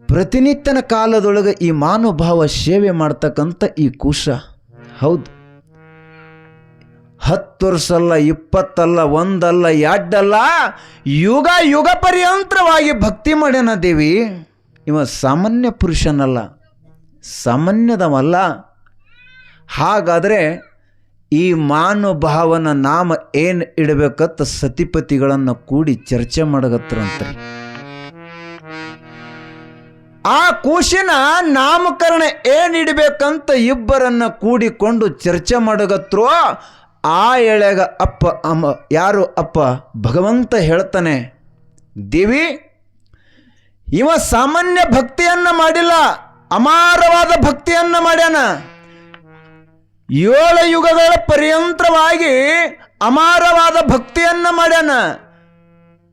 ಪ್ರತಿನಿತ್ಯನ ಕಾಲದೊಳಗೆ ಈ ಮಾನುಭಾವ ಸೇವೆ ಮಾಡ್ತಕ್ಕಂಥ ಈ ಕೂಸ, ಹೌದು 10 ವರ್ಷ ಅಲ್ಲ, 20 ಅಲ್ಲ, 1 ಅಲ್ಲ, 2 ಅಲ್ಲ, ಯುಗ ಯುಗ ಪರ್ಯಂತರವಾಗಿ ಭಕ್ತಿ ಮಾಡ್ಯಾನ ದೇವಿ. ಇವ ಸಾಮಾನ್ಯ ಪುರುಷನಲ್ಲ, ಸಾಮಾನ್ಯದವಲ್ಲ. ಹಾಗಾದರೆ ಈ ಮಾನುಭಾವನ ನಾಮ ಏನು ಇಡಬೇಕಂತ ಸತಿಪತಿಗಳನ್ನು ಕೂಡಿ ಚರ್ಚೆ ಮಾಡಗತ್ರಂತ್ರಿ. ಆ ಕೂಸಿನ ನಾಮಕರಣ ಏನಿಡಬೇಕಂತ ಇಬ್ಬರನ್ನ ಕೂಡಿಕೊಂಡು ಚರ್ಚೆ ಮಾಡಗತ್ರು. ಆ ಎಳೆಗ ಯಾರು ಅಪ್ಪ ಭಗವಂತ ಹೇಳ್ತಾನೆ, ದೇವಿ ಇವ ಸಾಮಾನ್ಯ ಭಕ್ತಿಯನ್ನ ಮಾಡಿಲ್ಲ, ಅಮಾರವಾದ ಭಕ್ತಿಯನ್ನ ಮಾಡ್ಯಾನ. 7 ಯುಗಗಳ ಪರ್ಯಂತರವಾಗಿ ಅಮಾರವಾದ ಭಕ್ತಿಯನ್ನ ಮಾಡ್ಯಾನ.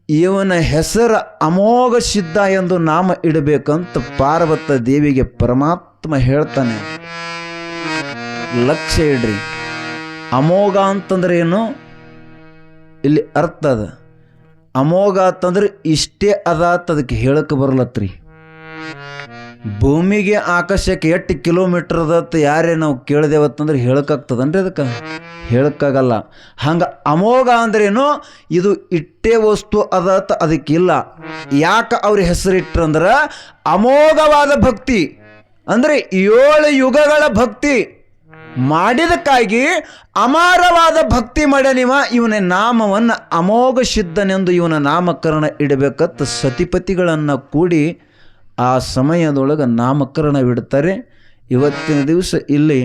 ಇವನ ಹೆಸರು ಅಮೋಘ ಸಿದ್ಧ ಎಂದು ನಾಮ ಇಡಬೇಕಂತ ಪಾರ್ವತ ದೇವಿಗೆ ಪರಮಾತ್ಮ ಹೇಳ್ತಾನೆ. ಲಕ್ಷ್ಯ ಇಡ್ರಿ, ಅಮೋಘ ಅಂತಂದ್ರೆ ಏನು ಇಲ್ಲಿ ಅರ್ಥ ಅದ. ಅಮೋಘ ಅಂತಂದ್ರೆ ಇಷ್ಟೇ ಅದಾತ, ಅದಕ್ಕೆ ಹೇಳಕ್ಕೆ ಬರಲತ್ರಿ. ಭೂಮಿಗೆ ಆಕಾಶಕ್ಕೆ ಎಷ್ಟು ಕಿಲೋಮೀಟರ್ ಅದತ್ತು ಯಾರೇ ನಾವು ಕೇಳಿದೆವತ್ತಂದ್ರೆ ಹೇಳಕ್ಕಾಗ್ತದನ್ರಿ ಅದಕ್ಕೆ ಹೇಳಕ್ಕಾಗಲ್ಲ. ಹಂಗೆ ಅಮೋಘ ಅಂದ್ರೇನು ಇದು ಇಟ್ಟೇ ವಸ್ತು ಅದತ್ತ ಅದಕ್ಕಿಲ್ಲ. ಯಾಕೆ ಅವ್ರ ಹೆಸರಿಟ್ರಂದ್ರೆ ಅಮೋಘವಾದ ಭಕ್ತಿ ಅಂದರೆ 7 ಯುಗಗಳ ಭಕ್ತಿ ಮಾಡಿದಕ್ಕಾಗಿ ಅಮಾರವಾದ ಭಕ್ತಿ ಮಾಡ್ಯಾನಿವ. ಇವನ ನಾಮವನ್ನು ಅಮೋಘ ಸಿದ್ಧನೆಂದು ಇವನ ನಾಮಕರಣ ಇಡಬೇಕತ್ತ ಸತಿಪತಿಗಳನ್ನು ಕೂಡಿ ಆ ಸಮಯದೊಳಗೆ ನಾಮಕರಣವಿಡ್ತಾರೆ. ಇವತ್ತಿನ ದಿವಸ ಇಲ್ಲಿ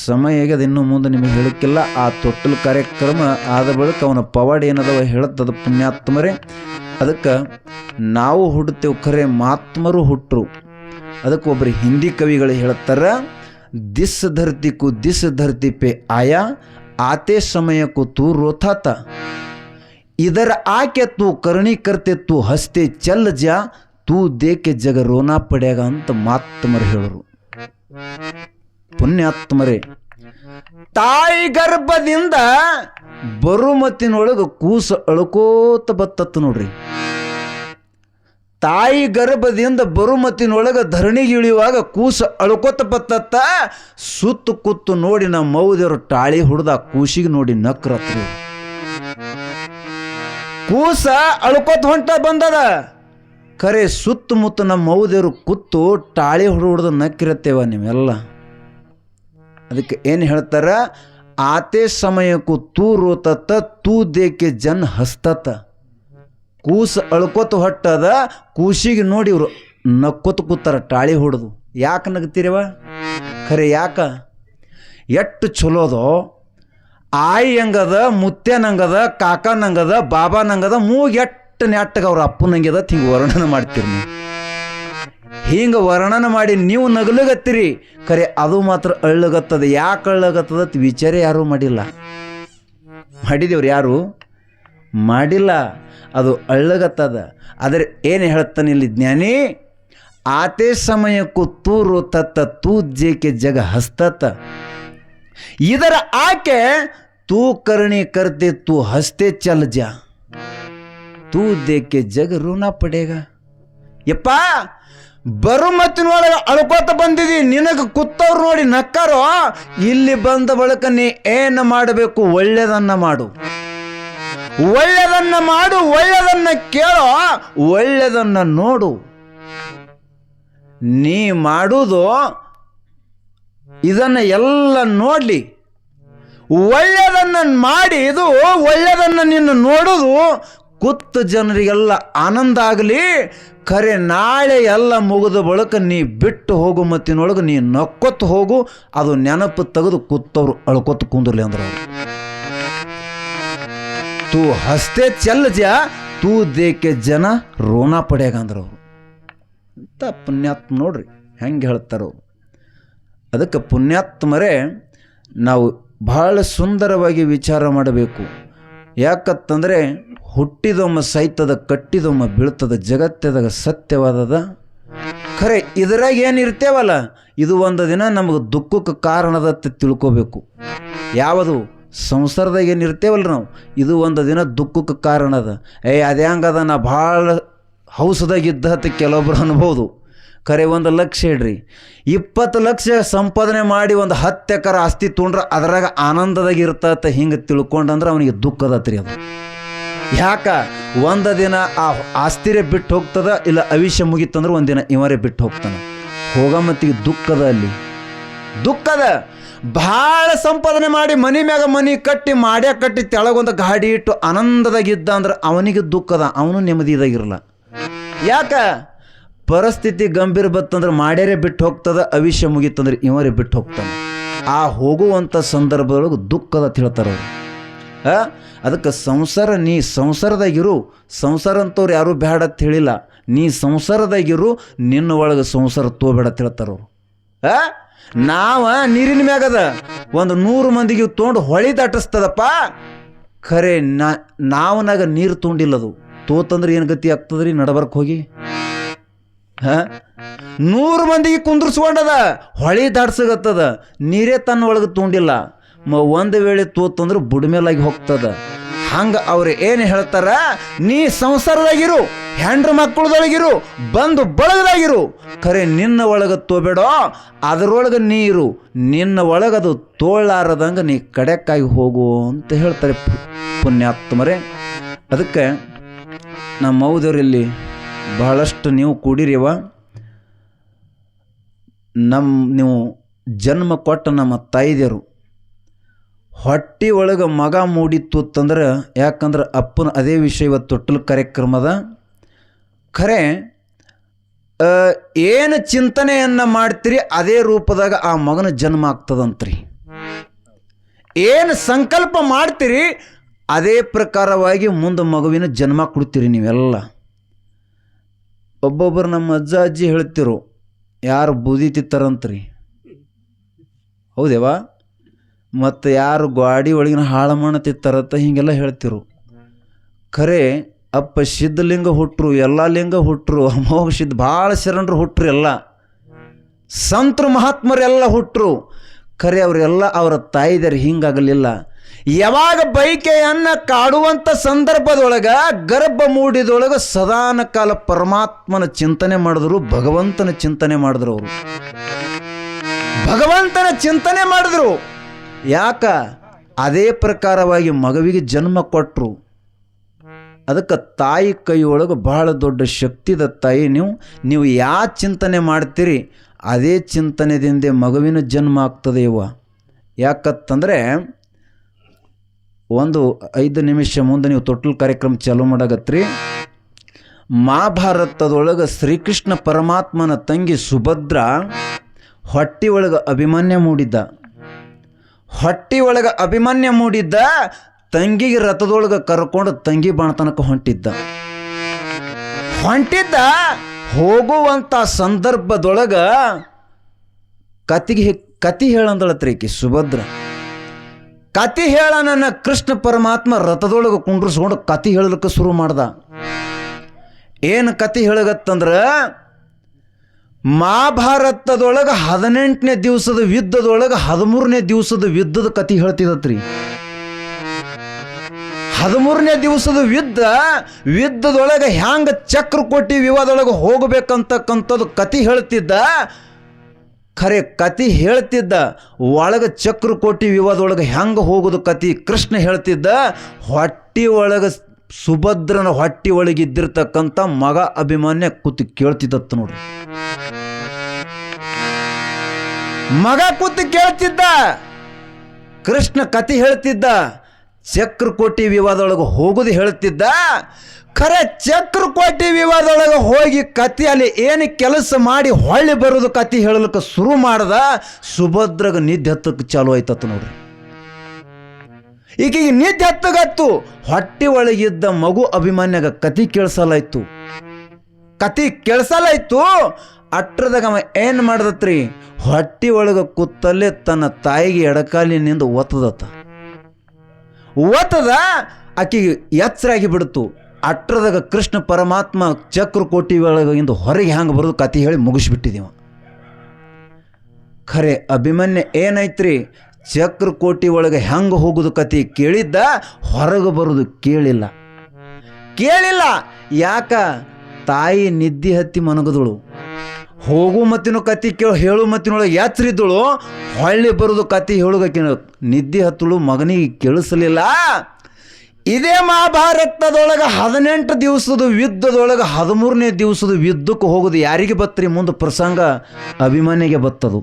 ಸಮಯ ಅದು ಇನ್ನು ಮುಂದೆ ನಿಮಗೆ ಹೇಳಕ್ಕಿಲ್ಲ. ಆ ತೊಟ್ಟಲು ಕಾರ್ಯಕ್ರಮ ಆದ ಬಳಿಕ ಅವನ ಪವಾಡ ಏನದವ ಹೇಳುತ್ತದ ಪುಣ್ಯಾತ್ಮರೇ. ಅದಕ್ಕೆ ನಾವು ಹುಟ್ಟುತ್ತೇವೆ ಖರೆ ಮಹಾತ್ಮರು ಹುಟ್ಟರು. ಅದಕ್ಕೆ ಒಬ್ಬರು ಹಿಂದಿ ಕವಿಗಳು ಹೇಳ್ತಾರೆ, ದಿಸ್ ಧರ್ತಿ ಕು ದಿಸ್ ಧರ್ತಿ ಪೆ ಆಯಾ ಆತೆ ಸಮಯಕ್ಕೂ ತೂ ರೋಥಾತ ಇದರ ಆಕೆ ತೂ ಕರ್ಣಿ ಕರ್ತೆ ತೂ ಹಸ್ತೆ ಚಲ್ ಜಾ ತೂ ದೇಕೆ ಜಗ ರೋನಾ ಪಡ್ಯಾಗ ಅಂತ ಮಾತ್ಮರು ಹೇಳರು. ಪುಣ್ಯಾತ್ಮರೇ, ತಾಯಿ ಗರ್ಭದಿಂದ ಬರುಮತ್ತಿನೊಳಗೆ ಕೂಸು ಅಳ್ಕೋತ ಬತ್ತತ್ತು ನೋಡ್ರಿ. ತಾಯಿ ಗರ್ಭದಿಂದ ಬರುಮತ್ತಿನೊಳಗೆ ಧರಣಿಗೆ ಇಳಿಯುವಾಗ ಕೂಸು ಅಳ್ಕೋತ ಬತ್ತತ್ತ. ಸುತ್ತು ಕೂತು ನೋಡಿ ನಮ್ಮ ಮೌದೇವರು ಟಾಳಿ ಹುಡ್ದ ಕೂಸಿಗೆ ನೋಡಿ ನಕ್ರತ್ರಿ. ಕೂಸ ಅಳ್ಕೋತ ಹೊಂಟ ಬಂದದ ಖರೆ ಸುತ್ತಮುತ್ತ ನಮ್ಮ ಮೌದೇವರು ಕೂತು ಟಾಳಿ ಹುಡ್ದು ನಕ್ಕಿರತ್ತೇವ ನೀವೆಲ್ಲ. ಅದಕ್ಕೆ ಏನು ಹೇಳ್ತಾರ, ಆತೆ ಸಮಯಕ್ಕೂ ತೂ ರೋತತ್ತ ತೂ ದೇಕೆ ಜನ್ ಹಸ್ತತ. ಕೂಸು ಅಳ್ಕೋತ ಹೊಟ್ಟದ ಕೂಸಿಗೆ ನೋಡಿ ಇವರು ನಕ್ಕೋತ ಕೂತಾರ ಟಾಳಿ ಹೊಡೆದು. ಯಾಕೆ ನಗ್ತೀರವ ಖರೆ ಯಾಕ? ಎಷ್ಟು ಚಲೋದೋ. ಆಯಿ ಹಂಗದ, ಮುತ್ಯನಂಗದ, ಕಾಕನಂಗದ, ಬಾಬಾನಂಗದ, ಮೂಗೆಟ್ಟು ನೆಟ್ಟಗ ಅವ್ರ ಅಪ್ಪನಂಗದ. ಹಿಂಗೆ ವರ್ಣನ ಮಾಡ್ತೀರಿ ನೀವು. ಹಿಂಗೆ ವರ್ಣನ ಮಾಡಿ ನೀವು ನಗಲಗತ್ತೀರಿ ಖರೆ ಅದು ಮಾತ್ರ ಅಳ್ಳಗತ್ತದ. ಯಾಕೆ ಅಳ್ಳಗತ್ತದ ವಿಚಾರ ಯಾರೂ ಮಾಡಿಲ್ಲ. ಮಾಡಿದೇವ್ರು ಯಾರು ಮಾಡಿಲ್ಲ. ಅದು ಅಳ್ಳಗತ್ತದ. ಆದರೆ ಏನು ಹೇಳ್ತಾನೆ ಇಲ್ಲಿ ಜ್ಞಾನಿ, ಆತೆ ಸಮಯಕ್ಕೂ ತೂರು ತತ್ತ ತೂ ಜೇಕೆ ಜಗ ಹಸ್ತತ ಇದರ ಆಕೆ ತೂ ಕರ್ಣಿ ಕರ್ತೆ ತೂ ಹಸ್ತೆ ಚಲ್ ಜಾ ತೂ ದೇಕೆ ಜಗ ಋಣ ಪಡೇಗ. ಯಪ್ಪ, ಬರುಮತ್ತಿನೊಳಗೆ ಅಳ್ಕೋತ ಬಂದಿದಿ, ನಿನಗೆ ಕುತ್ತವ್ರು ನೋಡಿ ನಕ್ಕಾರೋ. ಇಲ್ಲಿ ಬಂದ ಬಳಿಕ ನೀ ಏನು ಮಾಡಬೇಕು? ಒಳ್ಳೆಯದನ್ನು ಮಾಡು, ಒಳ್ಳೆಯದನ್ನು ಮಾಡು, ಒಳ್ಳೆಯದನ್ನು ಕೇಳೋ, ಒಳ್ಳೆಯದನ್ನು ನೋಡು. ನೀ ಮಾಡುವುದು ಇದನ್ನು ಎಲ್ಲ ನೋಡಲಿ, ಒಳ್ಳೆಯದನ್ನು ಮಾಡಿ ಇದು ಒಳ್ಳೆಯದನ್ನು ನಿನ್ನ ನೋಡುವುದು ಕುತ್ತು ಜನರಿಗೆಲ್ಲ ಆನಂದ ಆಗಲಿ. ಖರೆ ನಾಳೆ ಎಲ್ಲ ಮುಗಿದ ಬಳಿಕ ನೀ ಬಿಟ್ಟು ಹೋಗು ಮತ್ತಿನೊಳಗೆ ನೀ ನಕ್ಕೊತ್ತು ಹೋಗು. ಅದು ನೆನಪು ತೆಗೆದು ಕುತ್ತವ್ರು ಅಳ್ಕೊತ್ತು ಕುಂದಿರ್ಲಿ ಅಂದ್ರೆ ತೂ ಹಸ್ತೆ ಚಲ್ ಜಾ ತೂ ದೇಕೆ ಜನ ರೋನಾ ಪಡ್ಯಾಗ ಅಂದ್ರೆ ಅವರು ಅಂತ ಪುಣ್ಯಾತ್ಮ ನೋಡ್ರಿ ಹೆಂಗೆ ಹೇಳ್ತಾರೋ. ಅದಕ್ಕೆ ಪುಣ್ಯಾತ್ಮರೇ ನಾವು ಬಹಳ ಸುಂದರವಾಗಿ ವಿಚಾರ ಮಾಡಬೇಕು. ಯಾಕತ್ತಂದರೆ ಹುಟ್ಟಿದೊಮ್ಮ ಸೈತದ, ಕಟ್ಟಿದೊಮ್ಮ ಬೀಳ್ತದ, ಜಗತ್ತದಾಗ ಸತ್ಯವಾದದ. ಖರೆ ಇದರಾಗ ಏನಿರ್ತೇವಲ್ಲ ಇದು ಒಂದು ದಿನ ನಮಗೆ ದುಃಖಕ್ಕೆ ಕಾರಣದತ್ತ ತಿಳ್ಕೋಬೇಕು. ಯಾವುದು ಸಂಸಾರದಾಗ ಏನಿರ್ತೇವಲ್ಲ ನಾವು, ಇದು ಒಂದು ದಿನ ದುಃಖಕ್ಕೆ ಕಾರಣ ಅದ. ಅದೇ ಹಂಗದ ನಾ ಭಾಳ ಹೌಸದಾಗಿದ್ದ ಕೆಲವೊಬ್ರು ಅನ್ಬೋದು. ಖರೆ 1 ಲಕ್ಷ ಇಡ್ರಿ, 20 ಲಕ್ಷ ಸಂಪಾದನೆ ಮಾಡಿ ಒಂದು 10 ಎಕರೆ ಆಸ್ತಿ ತೊಗೊಂಡ್ರೆ ಅದರಾಗ ಆನಂದದಾಗ ಇರ್ತತ. ಹಿಂಗೆ ತಿಳ್ಕೊಂಡಂದ್ರೆ ಅವನಿಗೆ ದುಃಖದತ್ರಿ ಅದು. ಯಾಕ ಒಂದು ದಿನ ಆ ಆಸ್ತಿರೇ ಬಿಟ್ಟು ಹೋಗ್ತದ, ಇಲ್ಲ ಅವಿಷ್ಯ ಮುಗಿತಂದ್ರೆ ಒಂದಿನ ಇವರೇ ಬಿಟ್ಟು ಹೋಗ್ತಾನೆ. ಹೋಗಮತ್ತಿಗೆ ದುಃಖದ, ಅಲ್ಲಿ ದುಃಖದ. ಭಾಳ ಸಂಪಾದನೆ ಮಾಡಿ ಮನೆ ಮ್ಯಾಗ ಮನೆ ಕಟ್ಟಿ ಮಾಡ್ಯಾ ಕಟ್ಟಿ ತೆಳಗೊಂದು ಗಾಡಿ ಇಟ್ಟು ಆನಂದದಾಗಿದ್ದ ಅಂದ್ರೆ ಅವನಿಗೆ ದುಃಖದ, ಅವನು ನೆಮ್ಮದಿದಾಗಿರಲ್ಲ. ಯಾಕ? ಪರಿಸ್ಥಿತಿ ಗಂಭೀರ ಬತ್ತಂದ್ರೆ ಮಾಡ್ಯಾರೇ ಬಿಟ್ಟು ಹೋಗ್ತದ, ಅವಿಷ್ಯ ಮುಗಿತಂದ್ರೆ ಇವರೇ ಬಿಟ್ಟು ಹೋಗ್ತಾನೆ. ಆ ಹೋಗುವಂಥ ಸಂದರ್ಭದೊಳಗೆ ದುಃಖದ ತಿಳ್ತಾರೆ ಅವರು. ಅದಕ್ಕೆ ಸಂಸಾರ, ನೀ ಸಂಸಾರದಾಗಿರು. ಸಂಸಾರ ಅಂತವ್ರು ಯಾರೂ ಬೇಡ ಅಂತ ಹೇಳಿಲ್ಲ. ನೀ ಸಂಸಾರದಾಗಿರು, ನಿನ್ನ ಒಳಗೆ ಸಂಸಾರ ತೋಬೇಡ ಅಂತ ಹೇಳ್ತಾರವ್ರು. ನಾವ ನೀರಿನ ಮ್ಯಾಗದ 100 ಮಂದಿಗೆ ತೊಗೊಂಡು ಹೊಳಿ ದಾಟಿಸ್ತದಪ್ಪ. ಖರೆ ನಾವನಾಗ ನೀರು ತೊಗೊಂಡಿಲ್ಲದು. ತೋತಂದ್ರೆ ಏನು ಗತಿ ಆಗ್ತದ್ರಿ? ನಡಬರ್ಕ್ ಹೋಗಿ 100 ಮಂದಿಗೆ ಕುಂದ್ರಿಸ್ಕೊಂಡದ, ಹೊಳಿ ದಾಟ್ಸಗತ್ತದ. ನೀರೇ ತನ್ನ ಒಳಗೆ ತೊಗೊಂಡಿಲ್ಲ. ಒಂದು ವೇಳೆ ತೋತಂದ್ರೆ ಬುಡ್ಮೇಲಾಗಿ ಹೋಗ್ತದ. ಹಂಗೆ ಅವ್ರು ಏನು ಹೇಳ್ತಾರ, ನೀ ಸಂಸಾರದಾಗಿರು, ಹೆಂಡ್ರ ಮಕ್ಕಳದೊಳಗಿರು, ಬಂದು ಬಳಗದಾಗಿರು, ಖರೆ ನಿನ್ನ ಒಳಗೆ ತೋಬೇಡ, ಅದರೊಳಗೆ ನೀರು ನಿನ್ನ ಒಳಗದು ತೋಳಾರದಂಗೆ ನೀ ಕಡೆಕ್ಕಾಗಿ ಹೋಗು ಅಂತ ಹೇಳ್ತಾರೆ ಪುಣ್ಯಾತ್ಮರೇ. ಅದಕ್ಕೆ ನಮ್ಮ ಮೌದವರಲ್ಲಿ ಬಹಳಷ್ಟು ನೀವು ಕೂಡಿರಿವ. ನೀವು ಜನ್ಮ ಕೊಟ್ಟ ನಮ್ಮ ತಾಯಿದೇರು ಹೊಟ್ಟೆ ಒಳಗೆ ಮಗ ಮೂಡಿತ್ತು ಅಂತಂದ್ರೆ, ಯಾಕಂದ್ರೆ ಅಪ್ಪನ ಅದೇ ವಿಷಯ ಇವತ್ತು ತೊಟ್ಟಲು ಕಾರ್ಯಕ್ರಮದ ಖರೆ ಏನು ಚಿಂತನೆಯನ್ನು ಮಾಡ್ತೀರಿ ಅದೇ ರೂಪದಾಗ ಆ ಮಗನ ಜನ್ಮ ಆಗ್ತದಂತ್ರಿ. ಏನು ಸಂಕಲ್ಪ ಮಾಡ್ತೀರಿ ಅದೇ ಪ್ರಕಾರವಾಗಿ ಮುಂದೆ ಮಗುವಿನ ಜನ್ಮ ಕೊಡ್ತೀರಿ ನೀವೆಲ್ಲ. ಒಬ್ಬೊಬ್ಬರು ನಮ್ಮ ಅಜ್ಜ ಅಜ್ಜಿ ಹೇಳ್ತಿರು, ಯಾರು ಬೂದಿ ತಿತ್ತಾರಂತ್ರಿ, ಹೌದೇವಾ? ಮತ್ತು ಯಾರು ಗಾಡಿ ಒಳಗಿನ ಹಾಳು ಮಣ್ಣು ತಿತ್ತಾರತ್ತ ಹೀಗೆಲ್ಲ ಹೇಳ್ತಿರು. ಖರೆ ಅಪ್ಪ ಸಿದ್ಧಲಿಂಗ ಹುಟ್ಟರು, ಎಲ್ಲ ಲಿಂಗ ಹುಟ್ಟರು, ಅಮೋಘ ಸಿದ್ಧ ಭಾಳ ಶರಣರು ಹುಟ್ಟರು, ಎಲ್ಲ ಸಂತರು ಮಹಾತ್ಮರೆಲ್ಲ ಹುಟ್ಟರು. ಖರೆ ಅವರೆಲ್ಲ ಅವರ ತಾಯಿದರು ಹಿಂಗಾಗಲಿಲ್ಲ. ಯಾವಾಗ ಬೈಕೆಯನ್ನು ಕಾಡುವಂಥ ಸಂದರ್ಭದೊಳಗೆ ಗರ್ಭ ಮೂಡಿದೊಳಗೆ ಸದಾನ ಕಾಲ ಪರಮಾತ್ಮನ ಚಿಂತನೆ ಮಾಡಿದ್ರು, ಭಗವಂತನ ಚಿಂತನೆ ಮಾಡಿದ್ರು. ಅವರು ಭಗವಂತನ ಚಿಂತನೆ ಮಾಡಿದ್ರು. ಯಾಕ? ಅದೇ ಪ್ರಕಾರವಾಗಿ ಮಗುವಿಗೆ ಜನ್ಮ ಕೊಟ್ಟರು. ಅದಕ್ಕೆ ತಾಯಿ ಕೈಯೊಳಗೆ ಬಹಳ ದೊಡ್ಡ ಶಕ್ತಿದ ತಾಯಿ. ನೀವು ಯಾವ ಚಿಂತನೆ ಮಾಡ್ತೀರಿ ಅದೇ ಚಿಂತನೆದಿಂದ ಮಗುವಿನ ಜನ್ಮ ಆಗ್ತದೆ ಇವ. ಯಾಕಂತಂದರೆ ಒಂದು 5 ನಿಮಿಷ ಮುಂದೆ ನೀವು ತೊಟ್ಟಲು ಕಾರ್ಯಕ್ರಮ ಚಾಲೂ ಮಾಡಾಗತ್ರಿ. ಮಹಾಭಾರತದೊಳಗೆ ಶ್ರೀಕೃಷ್ಣ ಪರಮಾತ್ಮನ ತಂಗಿ ಸುಭದ್ರ ಹೊಟ್ಟೆ ಒಳಗೆ ಅಭಿಮನ್ಯ ಮೂಡಿದ್ದ. ಹೊಟ್ಟೆ ಒಳಗೆ ಅಭಿಮನ್ಯ ಮೂಡಿದ್ದ ತಂಗಿಗೆ ರಥದೊಳಗೆ ಕರ್ಕೊಂಡು ತಂಗಿ ಬಾಣತನಕ ಹೊಂಟಿದ್ದ. ಹೋಗುವಂಥ ಸಂದರ್ಭದೊಳಗೆ ಕತಿ ಹೇಳಂದಳತ್ರಿ ಈಕಿ ಸುಭದ್ರ. ಕತಿ ಹೇಳ ನನ್ನ ಕೃಷ್ಣ ಪರಮಾತ್ಮ ರಥದೊಳಗೆ ಕುಂಡ್ರಿಸ್ಕೊಂಡು ಕತಿ ಹೇಳಲಿಕ್ಕೆ ಶುರು ಮಾಡ್ದ. ಏನು ಕತಿ ಹೇಳಗತ್ತಂದ್ರ, ಮಹಾಭಾರತದೊಳಗೆ 18ನೇ ದಿವಸದ ಯುದ್ಧದೊಳಗೆ 13ನೇ ದಿವಸದ ಯುದ್ಧದ ಕತಿ ಹೇಳ್ತಿದತ್ರಿ. 13ನೇ ದಿವಸದ ಯುದ್ಧದೊಳಗೆ ಹ್ಯಾಂಗ ಚಕ್ರಕೋಟಿ ವಿವಾದೊಳಗೆ ಹೋಗಬೇಕಂತಕ್ಕಂಥದ್ದು ಕತಿ ಹೇಳ್ತಿದ್ದ. ಖರೆ ಕತಿ ಹೇಳ್ತಿದ್ದ ಒಳಗೆ ಚಕ್ರಕೋಟಿ ವಿವಾದೊಳಗೆ ಹೆಂಗೆ ಹೋಗೋದು ಕತಿ ಕೃಷ್ಣ ಹೇಳ್ತಿದ್ದ. ಹೊಟ್ಟಿ ಒಳಗೆ ಸುಭದ್ರನ ಹೊಟ್ಟಿ ಒಳಗಿದ್ದಿರ್ತಕ್ಕಂಥ ಮಗ ಅಭಿಮನ್ಯ ಕೂತು ಕೇಳ್ತಿದ್ದತ್ತು ನೋಡ್ರಿ. ಮಗ ಕೂತು ಕೇಳ್ತಿದ್ದ, ಕೃಷ್ಣ ಕತಿ ಹೇಳ್ತಿದ್ದ, ಚಕ್ರಕೋಟಿ ವಿವಾದೊಳಗೆ ಹೋಗುದು ಹೇಳ್ತಿದ್ದ. ಖರೆ ಚಕ್ರಕೋಟಿ ವಿವಾದೊಳಗೆ ಹೋಗಿ ಕತಿ ಅಲ್ಲಿ ಏನು ಕೆಲಸ ಮಾಡಿ ಹೊಳ್ಳಿ ಬರೋದು ಕತಿ ಹೇಳಲಿಕ್ಕೆ ಶುರು ಮಾಡ್ದ. ಸುಭದ್ರಗ ನಿದ್ದೆ ಹತ್ತಕ್ಕೆ ಚಾಲು ಆಯ್ತತ್ತು ನೋಡ್ರಿ. ಈಗೀಗ ನಿದ್ದೆ ಹತ್ತಗತ್ತು. ಹೊಟ್ಟೆ ಒಳಗಿದ್ದ ಮಗು ಅಭಿಮನ್ಯಾಗ ಕತಿ ಕೇಳಿಸಲಾಯ್ತು. ಅಟ್ರದಾಗ ಅವ ಏನು ಮಾಡ್ದತ್ರಿ, ಹೊಟ್ಟೆ ಒಳಗೆ ಕೂತಲ್ಲೇ ತನ್ನ ತಾಯಿಗೆ ಎಡಕಾಲಿನಿಂದ ಒತ್ತದ ಆಕೆಗೆ ಎಚ್ಚರಾಗಿ ಬಿಡ್ತು. ಅಟ್ರದಾಗ ಕೃಷ್ಣ ಪರಮಾತ್ಮ ಚಕ್ರಕೋಟಿ ಒಳಗಿಂದ ಹೊರಗೆ ಹ್ಯಾಂಗೆ ಬರೋದು ಕತಿ ಹೇಳಿ ಮುಗಿಸ್ಬಿಟ್ಟಿದೀವ. ಖರೆ ಅಭಿಮನ್ಯ ಏನೈತ್ರಿ, ಚಕ್ರಕೋಟಿ ಒಳಗೆ ಹೆಂಗೆ ಹೋಗೋದು ಕತಿ ಕೇಳಿದ್ದ, ಹೊರಗೆ ಬರೋದು ಕೇಳಿಲ್ಲ. ಯಾಕ? ತಾಯಿ ನಿದ್ದೆ ಹತ್ತಿ ಮನಗದಳು. ಹೋಗು ಮತ್ತಿನ ಕತಿ ಹೇಳು ಮತ್ತಿನೊಳಗೆ ಎಚ್ಚರಿದ್ದಳು. ಹೊಳ್ಳಿ ಬರೋದು ಕತಿ ಹೇಳುಗಕ್ಕೆ ನಿದ್ದೆ ಹತ್ತಳು, ಮಗನಿಗೆ ಕೇಳಿಸಲಿಲ್ಲ. ಇದೇ ಮಹಾಭಾರತದೊಳಗೆ 18 ದಿವಸದ ಯುದ್ಧದೊಳಗೆ 13ನೇ ದಿವಸದ ಯುದ್ಧಕ್ಕೆ ಹೋಗೋದು ಯಾರಿಗೆ ಬತ್ರಿ ಮುಂದೆ ಪ್ರಸಂಗ? ಅಭಿಮನ್ಯಗೆ ಬತ್ತದು.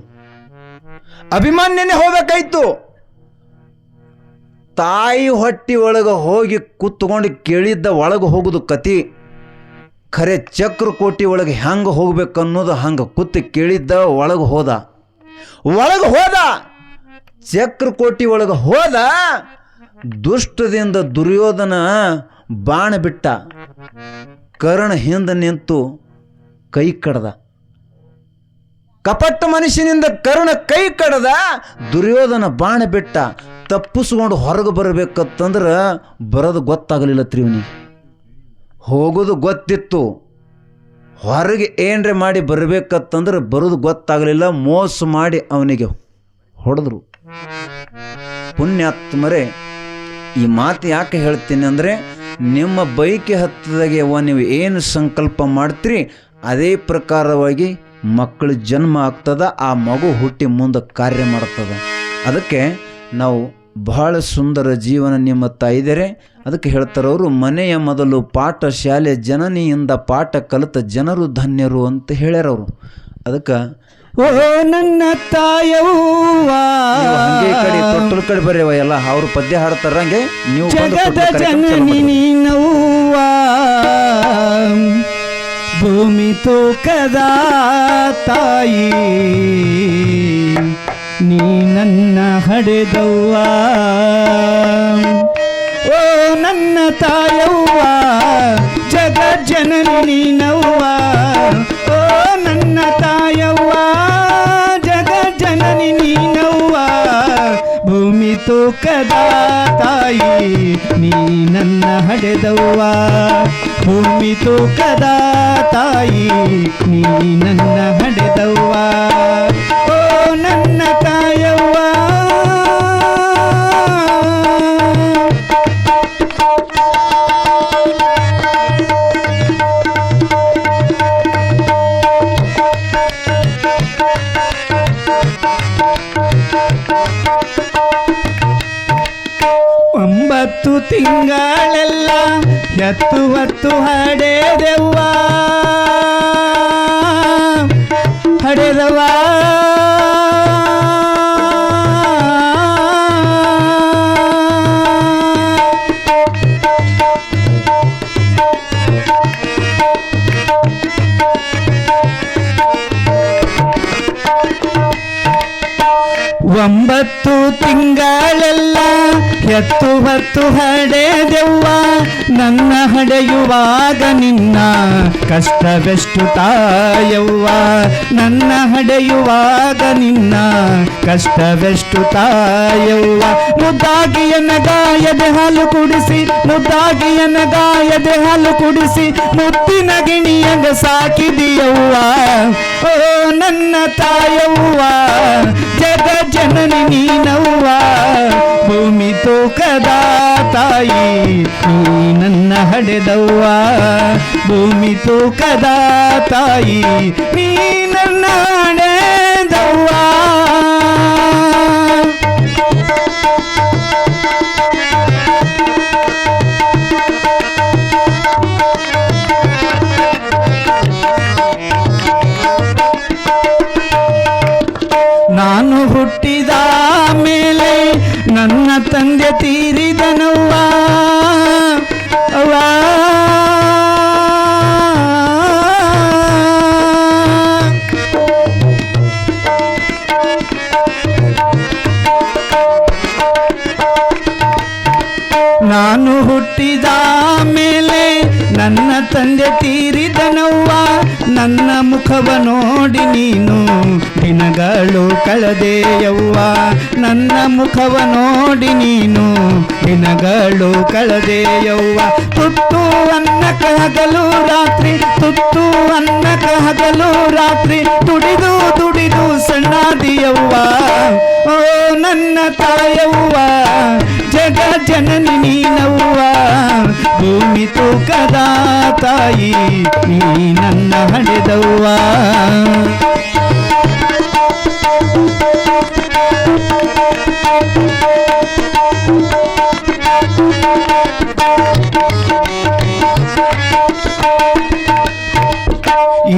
ಅಭಿಮನ್ಯನೇ ಹೋಗ್ಬೇಕಾಯ್ತು. ತಾಯಿ ಹೊಟ್ಟಿ ಒಳಗೆ ಹೋಗಿ ಕೂತ್ಕೊಂಡು ಕೇಳಿದ್ದ ಒಳಗೆ ಹೋಗೋದು ಕತಿ. ಖರೆ ಚಕ್ರಕೋಟಿ ಒಳಗೆ ಹೆಂಗೆ ಹೋಗ್ಬೇಕನ್ನೋದು ಹಂಗೆ ಕೂತು ಕೇಳಿದ್ದ ಒಳಗೆ ಹೋದ. ಚಕ್ರಕೋಟಿ ಒಳಗೆ ಹೋದ. ದುಷ್ಟದಿಂದ ದುರ್ಯೋಧನ ಬಾಣ ಬಿಟ್ಟ. ಕರ್ಣ ಹಿಂದೆ ನಿಂತು ಕೈ ಕಡ್ದ. ಕಪಟ ಮನುಷ್ಯನಿಂದ ಕರ್ಣ ಕೈ ಕಡ್ದ. ದುರ್ಯೋಧನ ಬಾಣ ಬಿಟ್ಟ. ತಪ್ಪಿಸ್ಕೊಂಡು ಹೊರಗೆ ಬರಬೇಕಂತಂದ್ರೆ ಬರೋದು ಗೊತ್ತಾಗಲಿಲ್ಲ ತ್ರಿವನಿಗೆ. ಹೋಗೋದು ಗೊತ್ತಿತ್ತು, ಹೊರಗೆ ಏನರೆ ಮಾಡಿ ಬರಬೇಕಂತಂದ್ರೆ ಬರೋದು ಗೊತ್ತಾಗಲಿಲ್ಲ. ಮೋಸ ಮಾಡಿ ಅವನಿಗೆ ಹೊಡೆದ್ರು. ಪುಣ್ಯಾತ್ಮರೇ, ಈ ಮಾತು ಯಾಕೆ ಹೇಳ್ತೀನಿ ಅಂದರೆ, ನಿಮ್ಮ ಬೈಕೆ ಹತ್ತದಾಗೆ ನೀವು ಏನು ಸಂಕಲ್ಪ ಮಾಡ್ತೀರಿ ಅದೇ ಪ್ರಕಾರವಾಗಿ ಮಕ್ಕಳ ಜನ್ಮ ಆಗ್ತದ, ಆ ಮಗು ಹುಟ್ಟಿ ಮುಂದೆ ಕಾರ್ಯ ಮಾಡ್ತದೆ. ಅದಕ್ಕೆ ನಾವು ಬಹಳ ಸುಂದರ ಜೀವನ ನಿಮ್ಮ ತಾಯಿದರೆ. ಅದಕ್ಕೆ ಹೇಳ್ತಾರವರು, ಮನೆಯ ಮೊದಲು ಪಾಠ ಶಾಲೆ, ಜನನಿಯಿಂದ ಪಾಠ ಕಲಿತ ಜನರು ಧನ್ಯರು ಅಂತ ಹೇಳ್ಯಾರವರು. ಅದಕ್ಕೆ ಓ ನನ್ನ ತಾಯವ್ವ, ಹಂಗೆ ಈ ಕಡೆ ತೊಟ್ಟಲ ಕಡೆ ಬರ್ಯವ ಎಲ್ಲ ಅವ್ರು ಪದ್ಯ ಹಾಡ್ತಾರ, ಹಂಗೆ ನೀವು ಜಗದ ಜನನಿ ನೀನವ್ವ, ಭೂಮಿ ತೂಕದ ತಾಯಿ ನೀ ನನ್ನ ಹಡೆದವ್ವ. ಓ ನನ್ನ ತಾಯವ್ವ, ಜಗಜ್ಜನನಿ ನೀನವ್ವ. ಓ ನನ್ನ ತಾಯವ್ವ, ಜಗಜ್ಜನನಿ ನೀನವ್ವ, ಭೂಮಿ ತೂಕದ ತಾಯಿ ನೀ ನನ್ನ ಹಡೆದವ್ವ. ಭೂಮಿ ತೂಕದ ತಾಯಿ ನೀ ನನ್ನ ಹಡೆದವ್ವ. ಓ ನನ್ನ ತಾಯವ್ವ, ಒಂಬತ್ತು ತಿಂಗಳೆಲ್ಲ ಎತ್ತು ಹೊತ್ತು ಹಡೆದೆವ್ವ, ಹಡೆದವ್ವ. ಒಂಬತ್ತು ತಿಂಗಳೆಲ್ಲ ಎತ್ತು ಹೊತ್ತು ಹಡೆದೆವ್ವ, ನನ್ನ ಹಡೆಯುವಾಗ ನಿನ್ನ ಕಷ್ಟವೆಷ್ಟು ತಾಯವ್ವ. ನನ್ನ ಹಡೆಯುವಾಗ ನಿನ್ನ ಕಷ್ಟವೆಷ್ಟು ತಾಯವ್ವ. ಮುದ್ದಾಗಿಯನ ಗಾಯದೆ ಹಾಲು ಕುಡಿಸಿ, ಮುದ್ದಾಗಿಯನ ಗಾಯದೆ ಹಾಲು ಕುಡಿಸಿ, ಮುತ್ತಿನ ಗಿಣಿಯಂಗ ಸಾಕಿದಿಯವ್ವ. ಓ ನನ್ನ ತಾಯವ್ವ, ಜಗ ಜನನಿ ನೀನವ್ವ, ಭೂಮಿ ತೂಕದ ತಾಯಿ ನೀ ನನ್ನ ಹಡೆದವ್ವ. ಭೂಮಿ ತೂಕದ ತಾಯಿ ನೀ ನನ್ನ ಹಡೆದವ್ವ. ನಾನು ಹುಟ್ಟಿದ ಮೇಲೆ ನನ್ನ ತಂದೆ ತೀರಿದನವ್ವ. ಅವ್ವ, ನಾನು ಹುಟ್ಟಿದ ಮೇಲೆ ನನ್ನ ತಂದೆ ತೀರಿದನವ್ವ. ನನ್ನ ಮುಖವ ನೋಡಿ ನೀನು ದಿನಗಳು ಕಳೆದೆಯವ್ವ. ನನ್ನ ಮುಖವ ನೋಡಿ ನೀನು ದಿನಗಳು ಕಳೆದೆಯವ್ವ. ತುತ್ತು ಅನ್ನಕ ಹಗಲು ರಾತ್ರಿ, ತುತ್ತು ಅನ್ನಕ ಹಗಲು ರಾತ್ರಿ, ದುಡಿದು ದುಡಿದು ಸಣ್ಣದಿಯವ್ವ. ಓ ನನ್ನ ತಾಯವ್ವ, ಜಗ ಜನನಿ ನೀನವ್ವ, ಭೂಮಿ ತೂಕದ ತಾಯಿ ನೀ ನನ್ನ ಹಡೆದವ್ವ.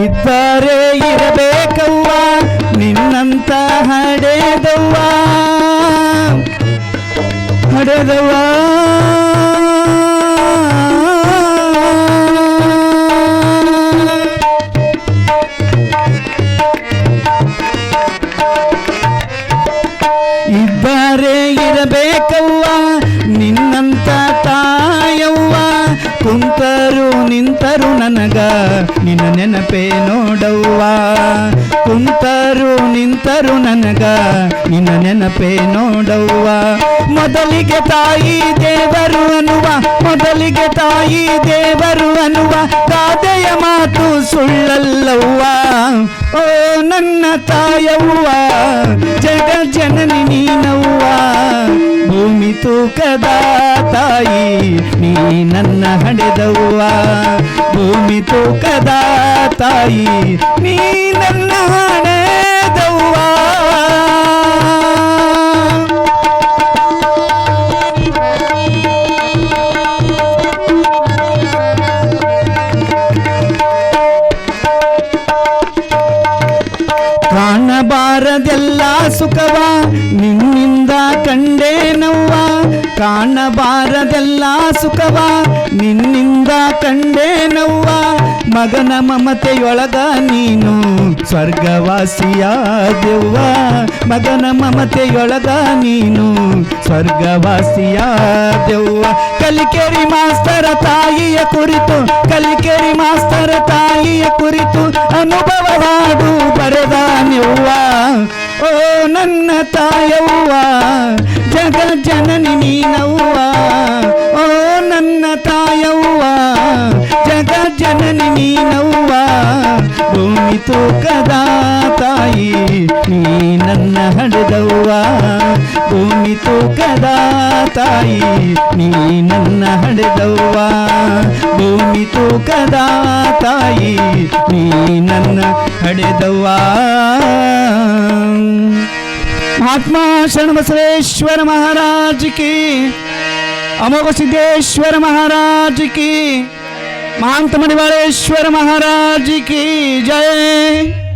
ಇದ್ದರೆ ಇರಬೇಕವ್ವ ನಿನ್ನಂತ ಹಡೆದವ್ವ, ಹಡೆದವ್ವ. ಇದ್ದರೆ ಇರಬೇಕವ್ವ ನಿನ್ನಂತ ತಾಯವ್ವ, ಕುಂತರು ನಿಂತರು ನನಗ ನಿನ್ನ ನೆನಪೇ ನೋಡವ್ವ. ಕುಂತರು ನಿಂತರು ನನಗ ನಿನ್ನ ನೆನಪೇ ನೋಡವ್ವ. ಮೊದಲಿಗೆ ತಾಯಿ ದೇವರು ಅನ್ನುವ, ಮೊದಲಿಗೆ ತಾಯಿ ದೇವರು ಅನ್ನುವ ಗಾದೆಯ ಮಾತು ಸುಳ್ಳಲ್ಲವ್ವ. ಓ ನನ್ನ ತಾಯವ್ವ, ಜಗ ಜನನಿ ನೀನವ್ವ, ಭೂಮಿ ತೂಕದ ತಾಯಿ ನೀ ನನ್ನ ಹಡೆದವ್ವ ಭೂಮಿ ತೂಕದ ತಾಯಿ ನೀ ನನ್ನ ಹಡೆದವ್ವ ಕಾಣಬಾರದೆಲ್ಲ ಸುಖವ ನಿನ್ನಿಂದ ಕಂಡೇನವ್ವ ಕಾಣಬಾರದೆಲ್ಲ ಸುಖವ ನಿನ್ನಿಂದ ಕಂಡೇನವ್ವ ಮಗನ ಮಮತೆಯೊಳಗ ನೀನು ಸ್ವರ್ಗವಾಸಿಯಾದೆವ್ವ ಮಗನ ಮಮತೆಯೊಳಗ ನೀನು ಸ್ವರ್ಗವಾಸಿಯಾದೆವ್ವ ಕಲಿಕೆರಿ ಮಾಸ್ತರ ತಾಯಿಯ ಕುರಿತು ಕಲಿಕೆರಿ ಮಾಸ್ತರ ತಾಯಿಯ ಕುರಿತು ಅನುಭವ ಹಾಡು ಬರೆದಾನೆವ್ವ ಓ ನನ್ನ ತಾಯವ್ವ ಜಗ ಜನನಿ ನೀನವ್ವ ಓ ನನ್ನ ತಾಯವ್ವ ಜಗ ಜನನಿ ನೀನವ್ವ ಭೂಮಿ ತೂಕದ ತಾಯಿ ನೀ ನನ್ನ ಹಡೆದವ್ವ ಭೂಮಿ ತೂಕದ ತಾಯಿ ನೀ ನನ್ನ ಹಡೆದವ್ವ ಭೂಮಿ ತೂಕದ ತಾಯಿ ನೀ ನನ್ನ ಹಡೆದವ್ವ महात्मा शरण बसवेश्वर महाराज की अमोघ सिद्धेश्वर महाराज की महंत मणिवालेश्वर महाराज की जय।